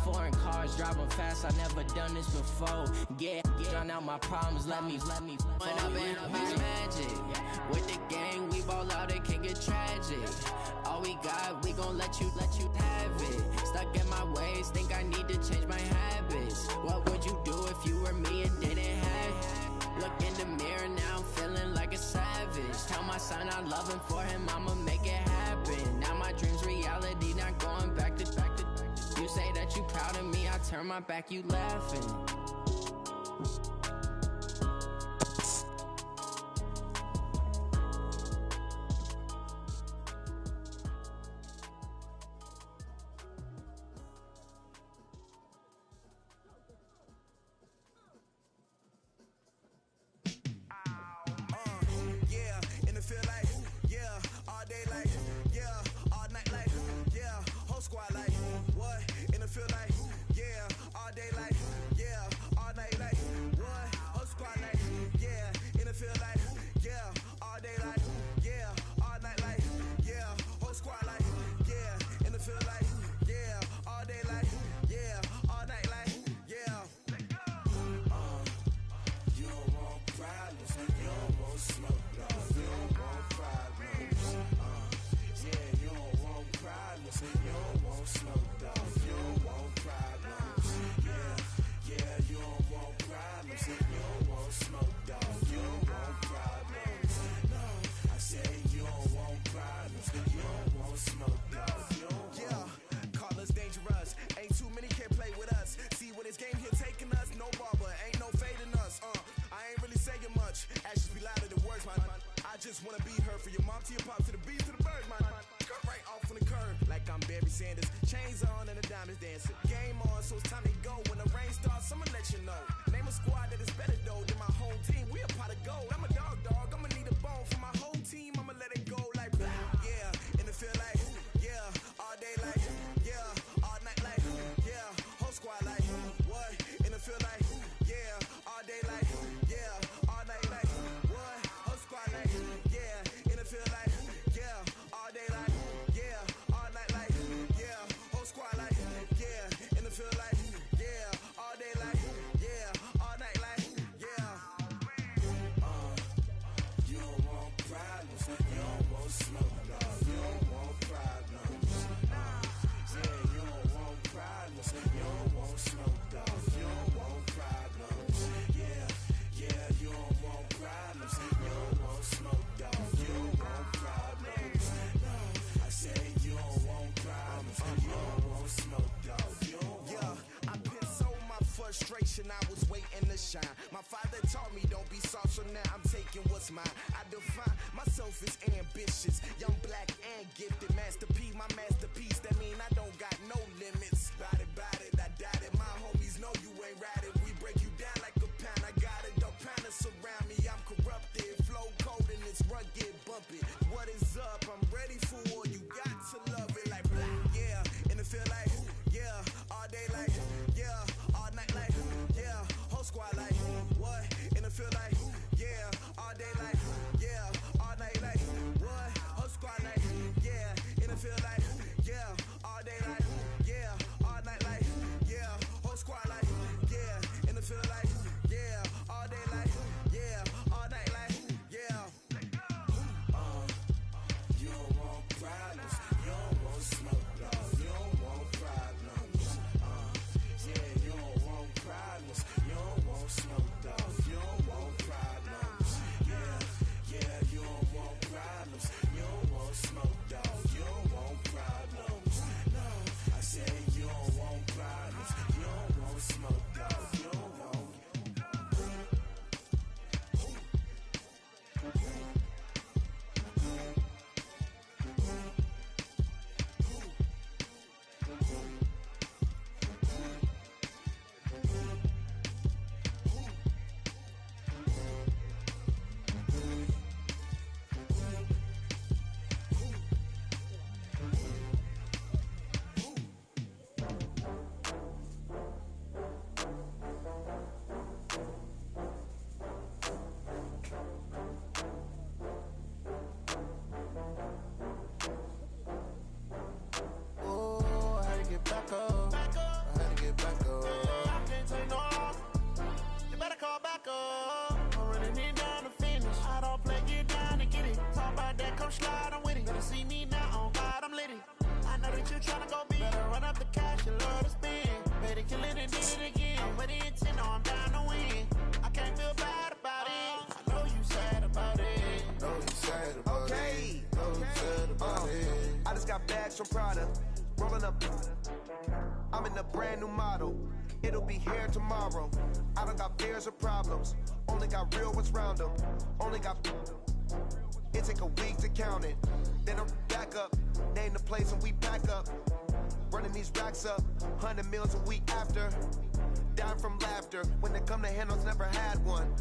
S8: Foreign cars driving fast, I never done this before. Yeah, drown out my problems, let me. When I've been up is magic. With the gang, we ball out, it can get tragic. All we got, we gon' let you have it. Stuck in my ways, think I need to change my habits. What would you do if you were me and didn't have it? Look in the mirror, now I'm feeling like a savage. Tell my son I love him, for him I'ma make it happen. Now my dream's reality, not going back to. You say that you proud of me, I turn my back, you laughing.
S9: I was waiting to shine. My father taught me don't be soft, so now I'm taking what's mine. I define myself as ambitious, young, black, and gifted. Master P, my masterpiece. That mean I don't got no limits. Bout it, I doubt it. My homies know you ain't ratted. We break you down like a pound. I got a dog pound to surround me. I'm corrupted, flow cold and it's rugged, bumpy. What is up? I'm ready for war. You got to love it like black, yeah. And it feel like, yeah, all day like, yeah, all night like, yeah, whole squad like, what? And it feel like, yeah, all day like, yeah, come slide, I'm with it. Better see me now, on God, I'm litty. I know that you tryna go big. Better run up the cash, you love to spend. Better kill it and did it again. I'm with the intent, no, I'm down to win. I can't feel bad about it. I know you sad about it.
S12: I know you sad about it. I know you sad about it.
S13: I just got bags from Prada. Rolling up. I'm in a brand new model. It'll be here tomorrow. I don't got fears or problems. Only got real ones round them. Only got. It take a week to count it. Then I'm back up. Name the place and we pack up. Running these racks up. 100 meals a week after. Dying from laughter. When they come to handles, never had one.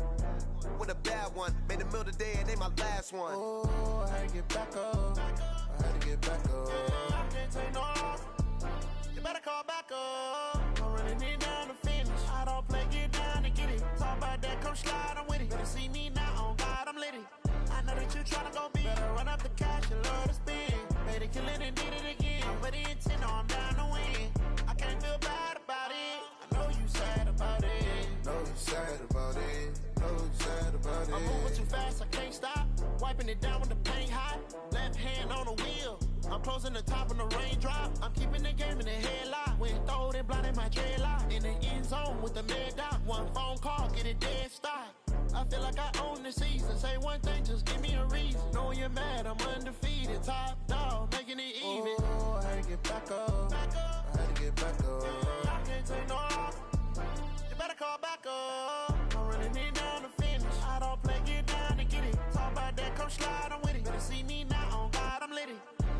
S13: With a bad one. Made a meal today and they my last one.
S9: Oh, I had to get back up. I had to get back up. I can't take no loss. You better call back up. I'm running it down to finish. I don't play, get down to get it. Talk about that, come slide, I'm with it. Better see me now, on God, I'm litty. I know that you tryna go big. Better run up the cash, you love to spend. Better kill it and did it again. I'm with the intent, no, I'm down to win. I can't feel bad about it. I know you sad about it.
S12: Know you sad about it. Know you sad about it.
S9: I'm moving too fast, I can't stop. Wiping it down with the paint hot. Left hand on the wheel. I'm closing the top of the raindrop. I'm keeping the game in the headlock. When throwed and blinded my dreadlock. In the end zone with the mad dot. One phone call, get it dead stop. I feel like I own the season. Say one thing, just give me a reason. Knowing you're mad, I'm undefeated. Top dog, making it even.
S12: Oh, I had to get back up. I had to get back up.
S9: I can't take no loss. You better call back up. I'm running it down to finish. I don't play, get down to get it. Talk about that, come slide, I'm with it. Better see me now, on God, I'm litty.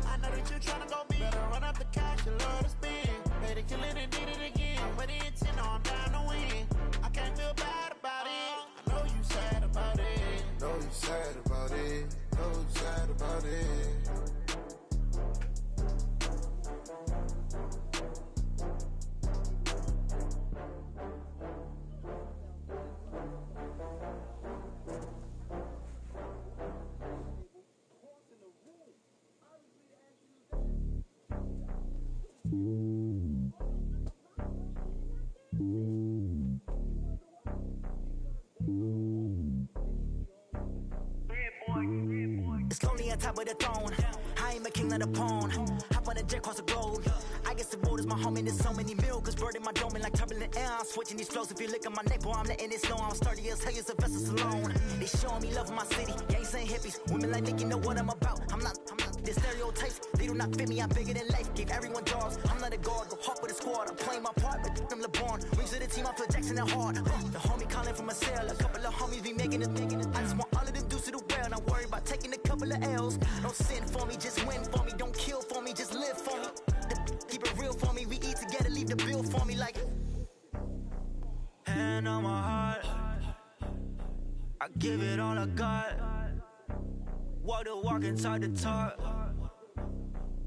S9: I know that you tryna go big. Better run up the cash, you love to spend. Better kill it and did it again. I'm with the intent, no, I'm down to win. I can't feel bad about it. I know you sad about it.
S12: Know you sad about it. Know you sad about it.
S8: It's lonely on top of the throne. I ain't a king of the pawn. Hop on a jet across the globe. I guess the road is my home and there's so many milk. Cause bird in my dome and like turbulent air. I'm switching these flows. If you look at my neck, boy, I'm letting it slow. I'm sturdy as hell as Sylvester Stallone. They showing me love in my city. Gangsta and hippies. Women like Nick, you know what I'm about. I'm not the stereotypes. They do not fit me. I'm bigger than life. Give everyone jobs. I'm not a guard. Go hard with the squad. I'm playing my part, but I'm LeBron. Rings of the team. I feel Jackson and hard. The homie calling from a cell. A couple of homies be making it. I just want all of them dudes to do well. Not worry about taking a couple of L's. Don't sin for me, just win for me. Don't kill for me, just live for me. Keep it real for me. We eat together, leave the bill for me like. Hand on my heart, I give it all I got. Walk the walk and talk the talk.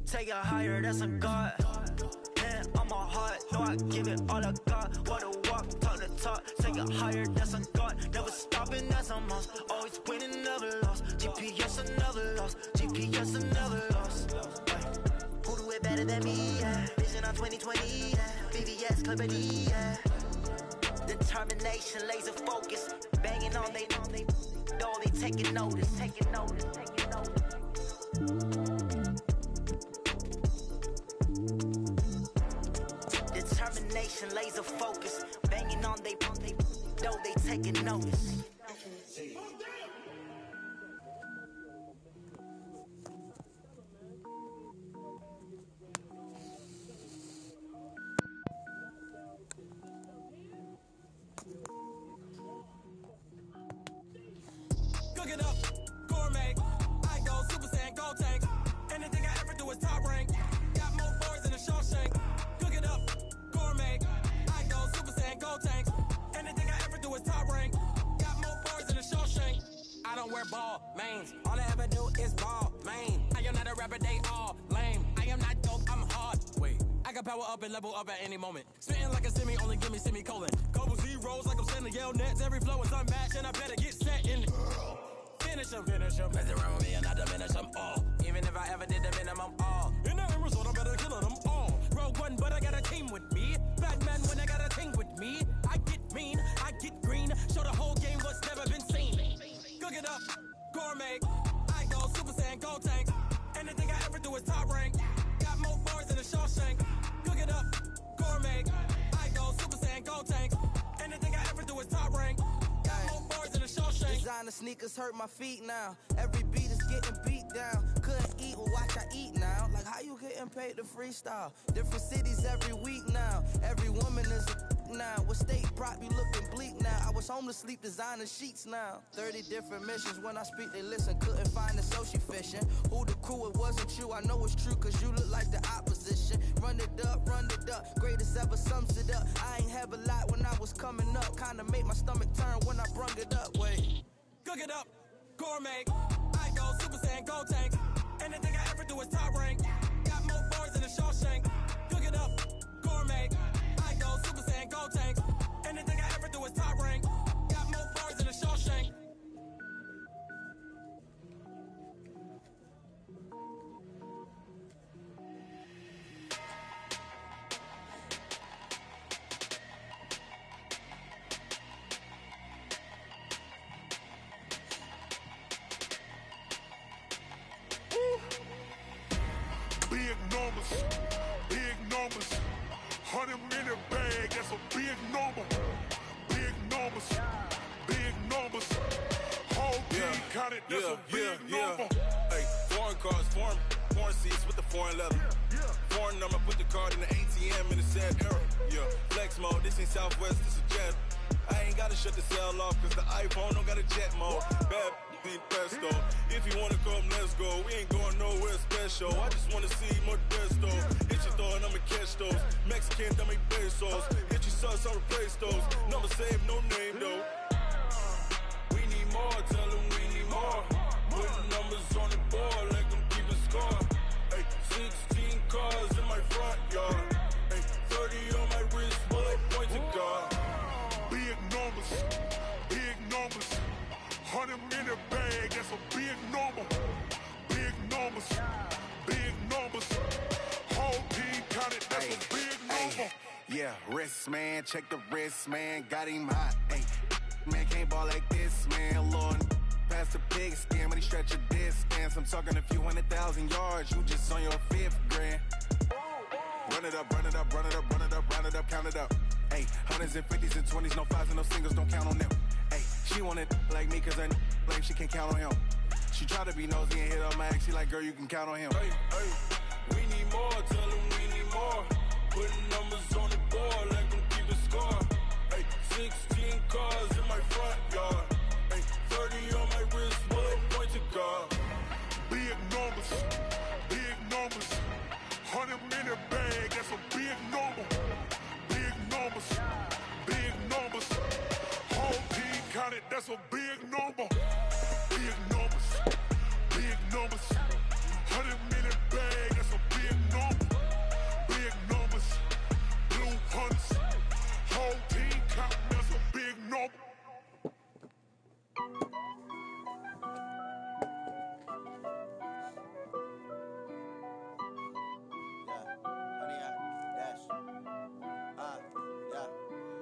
S8: Take it higher, that's a God. Hand on my heart, no, I give it all I got. Walk the walk, talk the talk. Take it higher, that's a God. Never stopping, that's a must. Always winning, never lost. GPS, I never lost. GPS, I never lost. Who do it better than me? Yeah. Vision on 2020. Yeah. VVS, Clippity. Yeah. Determination, laser focus. Banging on they door, they taking notice. Taking notice, taking notice. Determination, laser focus. Banging on they door, they taking notice.
S14: Cook it up, gourmet. I go Super Saiyan, gold tank. Anything I ever do is top rank. Got more boards than a Shawshank. Cook it up, gourmet. I go Super Saiyan, gold tanks. Anything I ever do is top rank. Got more boards than a Shawshank. I don't wear ball mains. All I ever do is ball main. I am not a rapper, they all lame. I am not dope, I'm hard. Wait, I got power up and level up at any moment. Spitting like a semi, only give me semicolon. Couple zeros like I'm sending yell nets. Every flow is unmatched and I better get set in. Finish him. Mess around with me and I diminish them all. Even if I ever did the minimum all. In the end result, I'm better killing them all. Rogue one, but I got a team with me. Batman when I got a team with me. I get mean, I get green. Show the whole game what's never been seen. Cook it up, gourmet. I go Super Saiyan. Saiyan gold tanks. Anything I ever do is top rank. Got more bars than a Shawshank. Cook it up, gourmet. I go Super Saiyan gold tanks. Anything I ever do is top rank. Got more bars than a Shawshank.
S9: Designer sneakers hurt my feet now. Every beat is getting beat down. Couldn't eat, well watch I eat now. Like how you getting paid to freestyle? Different cities every week now. Every woman is a now. What state prop you looking bleak now? I was homeless, sleep designer sheets now. 30 different missions. When I speak they listen. Couldn't find the social fishing. Who the crew? It wasn't you. I know it's true cause you look like the opposition. Run it up, greatest ever sums it up. I ain't have a lot when I was coming up. Kinda made my stomach turn when I brung it up. Wait.
S14: Cook it up, gourmet. I go Super Saiyan gold tanks. Anything I ever do is top rank. Got more bars than a Shawshank. Cook it up, gourmet. I go Super Saiyan gold tanks. Anything I ever do is top rank. Got more bars than a Shawshank.
S3: Big numbers, 100 minute bag, that's a big number. Big numbers, whole team counted, that's a big number.
S15: Hey, foreign cars, foreign seats with the foreign leather. Foreign number, put the card in the ATM in the sad era. Yeah, flex mode, this ain't Southwest, this is jet. I ain't gotta shut the cell off, cause the iPhone don't got a jet mode. Bad need pesto. If you wanna come, let's go. We ain't going nowhere special. I just wanna see more desto. Hit your throw and I'ma catch those. Mexican, that make pesos. Hit your sus, I'll replace those. Number saved, no name though. We need more, tell them we need more. Putting numbers on the board, like them keep a score. Hey, 16 cars in my front yard. Hey, 30 on my wrist, bullet point to God.
S3: Big numbers, 100 minute bag, that's a big number. Big numbers, whole team counted, that's a big number.
S16: Yeah, wrist man, check the wrist man, got him hot. Ay, man can't ball like this, man. Lord, past the pig skin, when he stretch a distance. I'm talking a few 100,000 yards, you just on your 5th grand. Run it up, count it up. Ay, hundreds and 50s and 20s, no 5s and no singles, don't count on them. Ay, she want it like me, cause her blame, she can't count on him. She try to be nosy and hit up my ex, she like, girl, you can count on him.
S15: Hey, we need more, tell them we need more. Putting numbers on the board, like them keep a score. Hey, 16 cars in my front yard. Hey, 30 on my wrist, bullet point to God.
S3: Big numbers, 100 minute bag, that's a big number. Big numbers, whole team counted, that's a big number. Big numbers, 100 minute bag, that's a big number. Big numbers, blue hunts, whole team counting, that's a big number.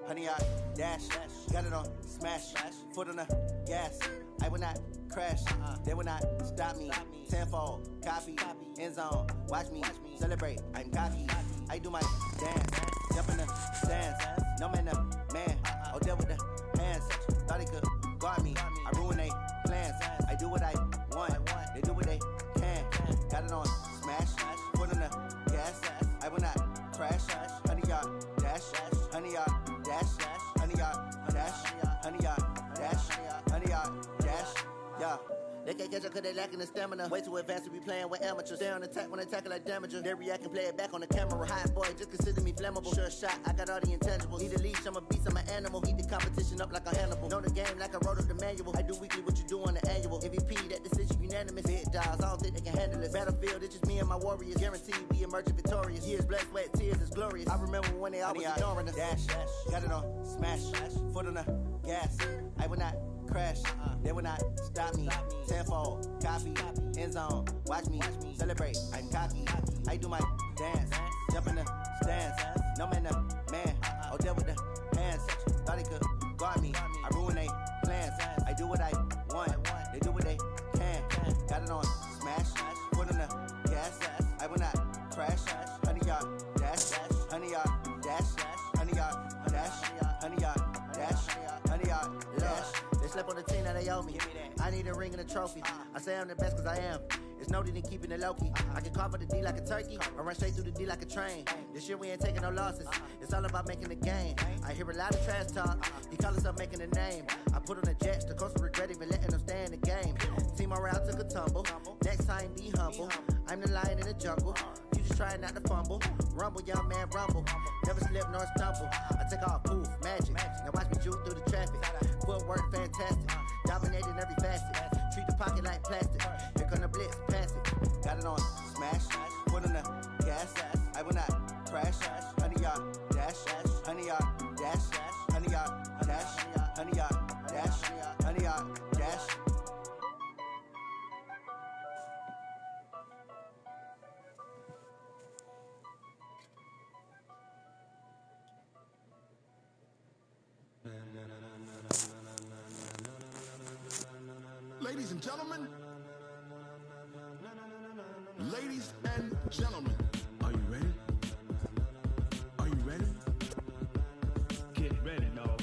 S9: Honey, I dash, got it on smash, foot on the gas. I will not crash, they will not stop me. Tenfold, copy, end zone, watch me celebrate. I'm cocky, I do my dance, jump in the stands. No man, man, oh there with the hands. Thought he could guard me, I ruin they plans. I do what I want, they do what they can. Got it on smash, foot on the gas. I will not crash, honey, y'all dash, honey, y'all dash, honey, y'all dash, honey, y'all dash, honey, y'all dash, yeah. They can't catch up cause they lacking the stamina. Way too advanced to be playing with amateurs. Stay on attack when they tackle like damager. They react and play it back on the camera. Hot boy, just consider me flammable. Sure shot, I got all the intangibles. Need a leash, I'm a beast, I'm an animal. Eat the competition up like a Hannibal. Know the game like I wrote up the manual. I do weekly what you do on the annual. MVP, that decision unanimous. Big dials, I don't think they can handle this. Battlefield, it's just me and my warriors. Guaranteed we emerging victorious. Years, blood, sweat, tears, it's glorious. I remember when they always ignoring us. Dash, got it on smash, foot on the gas. I will not crash, they will not stop me. Tenfold, copy, end zone, watch me celebrate. I'm cocky, I do my dance, jump in the stands. No man, man, oh there with the hands. Thought he could guard me, I ruin they plans. I do what I want, they do what they can. Got it on smash,
S17: they owe me. I need a ring and a trophy. I say I'm the best cause I am. It's no need in keeping it low-key. I can carve up the D like a turkey, or run straight through the D like a train. This shit we ain't taking no losses. It's all about making the game. I hear a lot of trash talk. He call himself making a name. I put on the jets, the coast regret even letting them stay in the game. Team around took a tumble. Next time be humble. I'm the lion in the jungle. You just trying not to fumble. Rumble, young man, rumble. Never slip nor stumble. I take off, poof, magic. Now watch me juke through the traffic. Footwork fantastic. Dominating every facet. Treat the pocket like plastic. Here come the blitz, pass it. Got it on smash. Put on the gas. I will not crash. 100 yard dash. 100 yard dash. 100 yard dash. 100 yard dash. 100 yard dash.
S18: Ladies and gentlemen, ladies and gentlemen, are you ready? Are you ready? Get ready, dog.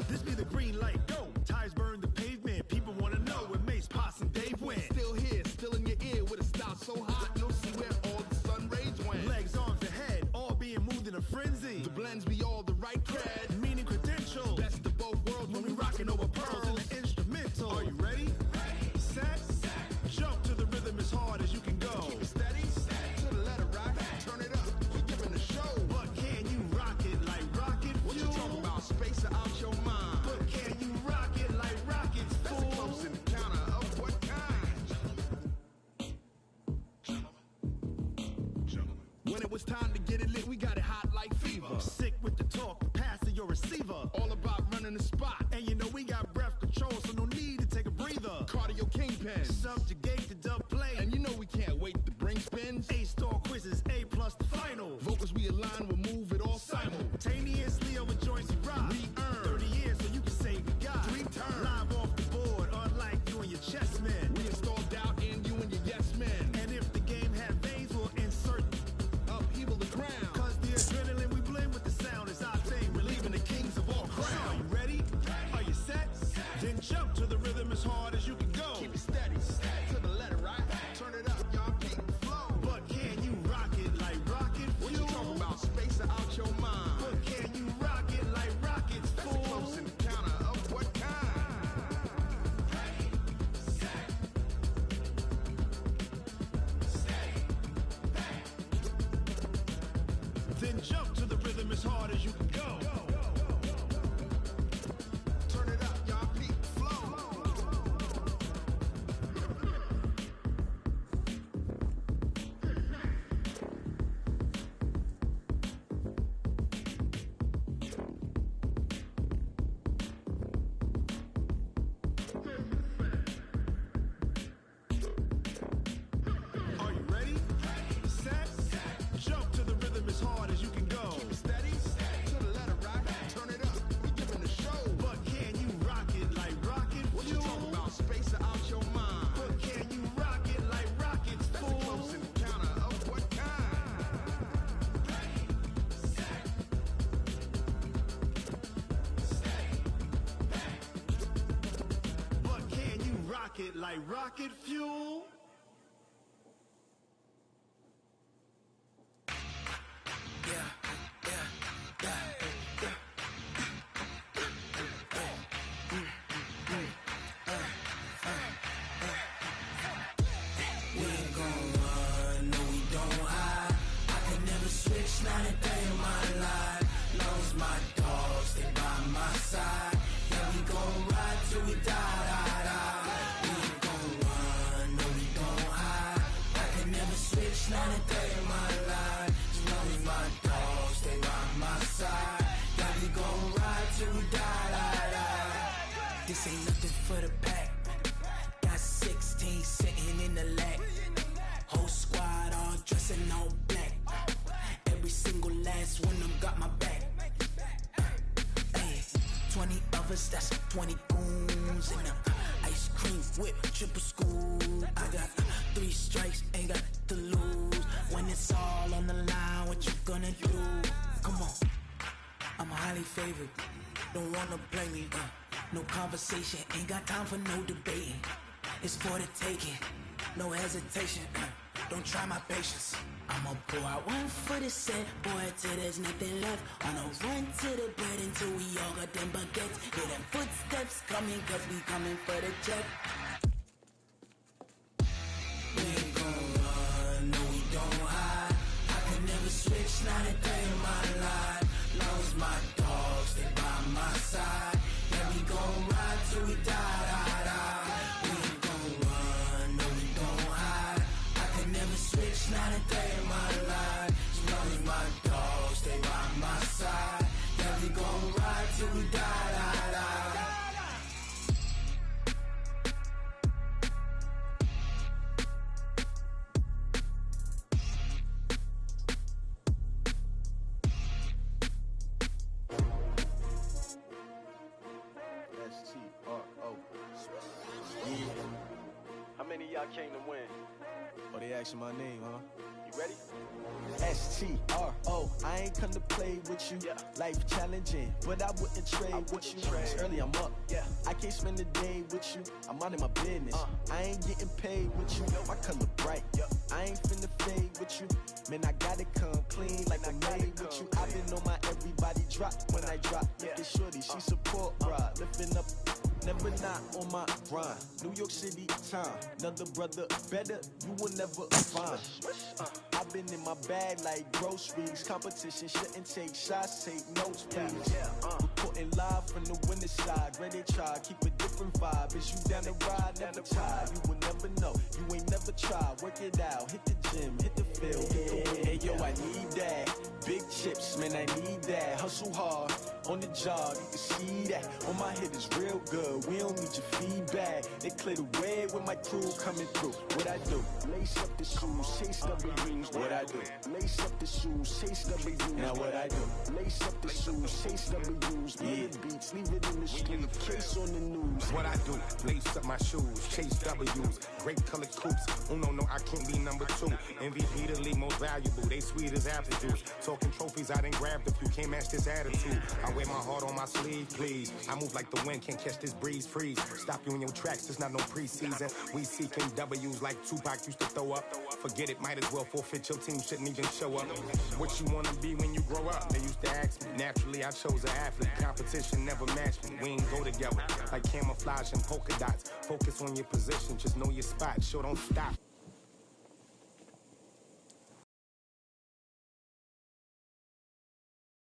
S18: This be the green light, go. Tires burn the pavement. People wanna know where Mace, Potts, and Dave went. Still here, still in your ear with a style so hot, you'll see where all the sun rays went. Legs, arms, and head, all being moved in a frenzy. The blends be all the right cred, meaning credentials. Best of both worlds when we rockin' over pearls in the instrumental. Are you ready? Set, jump to the rhythm as hard as you can go. Keep it steady, to the letter right. Turn it up, we're giving the show. But can you rock it like rocket fuel? What you talking about? Space out your mind. But can you rock it like rockets, fool? That's a close encounter of what kind? When it was time to get it lit, we got it hot like fever. Sick with the talk, pass to your receiver. All about running the spot. And you know we got breath control, so no need to take a breather. Cardio kingpin, subjugate the dub play. And you know we can't wait to bring spins. A-star quizzes, A+ the final. Vocals we align, we'll move it all simultaneously over joints we rock. We earn 30 years so you can say we got 3 turns. Live off the board, unlike you and your chess men. We install doubt in you and your yes men. And if the game had veins, we'll insert upheaval the crown. Cause the adrenaline we blend with the sound is our thing, relieving the kings of all crowns. Are you ready? Are you set? Then jump to the rhythm as hard as you can go. Keep it steady, to the letter right. Turn it up, y'all keep the flow. But can you rock it like rocket fuel? What you talking about? Space out your mind. But can you rock it like rockets, fool? That's a close encounter of what kind? Then jump to the rhythm as hard as you can go. Turn it up, y'all keep the flow. Are you ready? Set, jump to the rhythm as hard as you can go. Keep it steady, to the letter right. Turn it up, we giving the show. But can you rock it like rocket fuel? What you talking about? Space out your mind. But can you rock it like rockets, fool? That's a close encounter of what kind? But can you rock it like rocket fuel?
S2: We ain't gon' run, no we don't hide. I can never switch, not a day in my life. Long as my dogs stay by my side. Yeah, we gon' ride till we die. We ain't gon' run, no we don't hide. I can never switch, not a day in my life. As long as my dogs stay by my side. Yeah, we gon' ride till we die. This ain't nothing for the pack. Got 16 sitting in the lap. Whole squad all dressing all black. Every single last one of them got my back.
S8: choppers, that's 20 goons in them. Ice cream whip, triple scoop. I got 3 strikes, ain't got to lose. When it's all on the line, what you gonna do? Come on, I'm highly favored. Don't wanna play me, no conversation, ain't got time for no debating. It's for the taking, no hesitation. Don't try my patience. I'ma pour out one for the set, boy, till there's nothing left. On a run to the bread until we all got them baguettes. Hear them footsteps coming, cause we coming for the check. We ain't gon' run, no we don't hide. I can never switch, not a day in my life. Long as my dogs, they by my side. Yeah, we gon' ride till we die, die, die. We ain't gon' run, no we don't hide. I can never switch, not a day in my life. As long as my dogs, they by my side. Yeah, we gon' ride till we die, die, die.
S9: S-T-R-O. How many of y'all came to win? Oh, they asking my name, huh? You ready? S-T-R-O. I ain't come to play with you. Life challenging, but I wouldn't trade with you. It's early, I'm up. I can't spend the day with you. I'm out of my business. I ain't getting paid with you. My color bright. I ain't finna fade with you. Man, I gotta come clean like I'm made with you. I've been on my everybody drop when I drop. Look at shorty, she support ride. Lifting up, never not on my grind. New York City time, another brother better, you will never find. I've been in my bag like groceries. Competition shouldn't take shots, take notes, please. Reporting live from the winning side. Ready to try, keep a different vibe. Is you down the ride, never tired. You will never know, you ain't never tried. Work it out, hit the gym, hit the field, hit the wind. Hey yo, I need that. Big chips, man, I need that. Hustle hard, on the job, you can see that. On my head is real good, we don't need your feedback. They clear the way with my crew coming through. What I do? Lace up the shoes, chase W's. What I do? Lace up the shoes, chase W's. Now what I do? Lace up the shoes, chase W's. Leave the beats, leave it in the street, case on the news.
S19: What I do? Lace up my shoes, chase W's. Great color coops. Oh no, I can't be number 2. MVP the league most valuable. They sweet as apple juice. Talking trophies, I didn't grab the few. Can't match this attitude. I wear my heart on my sleeve, please. I move like the wind, can't catch this breeze, freeze. Stop you in your tracks, there's not no preseason. We seeking W's like Tupac used to throw up. Forget it, might as well forfeit. Your team shouldn't even show up. What you wanna be when you grow up? They used to ask me. Naturally, I chose an athlete. Competition never matched me. We ain't go together like camouflage and polka dots. Focus on your position, just know your spot. Sure, don't stop.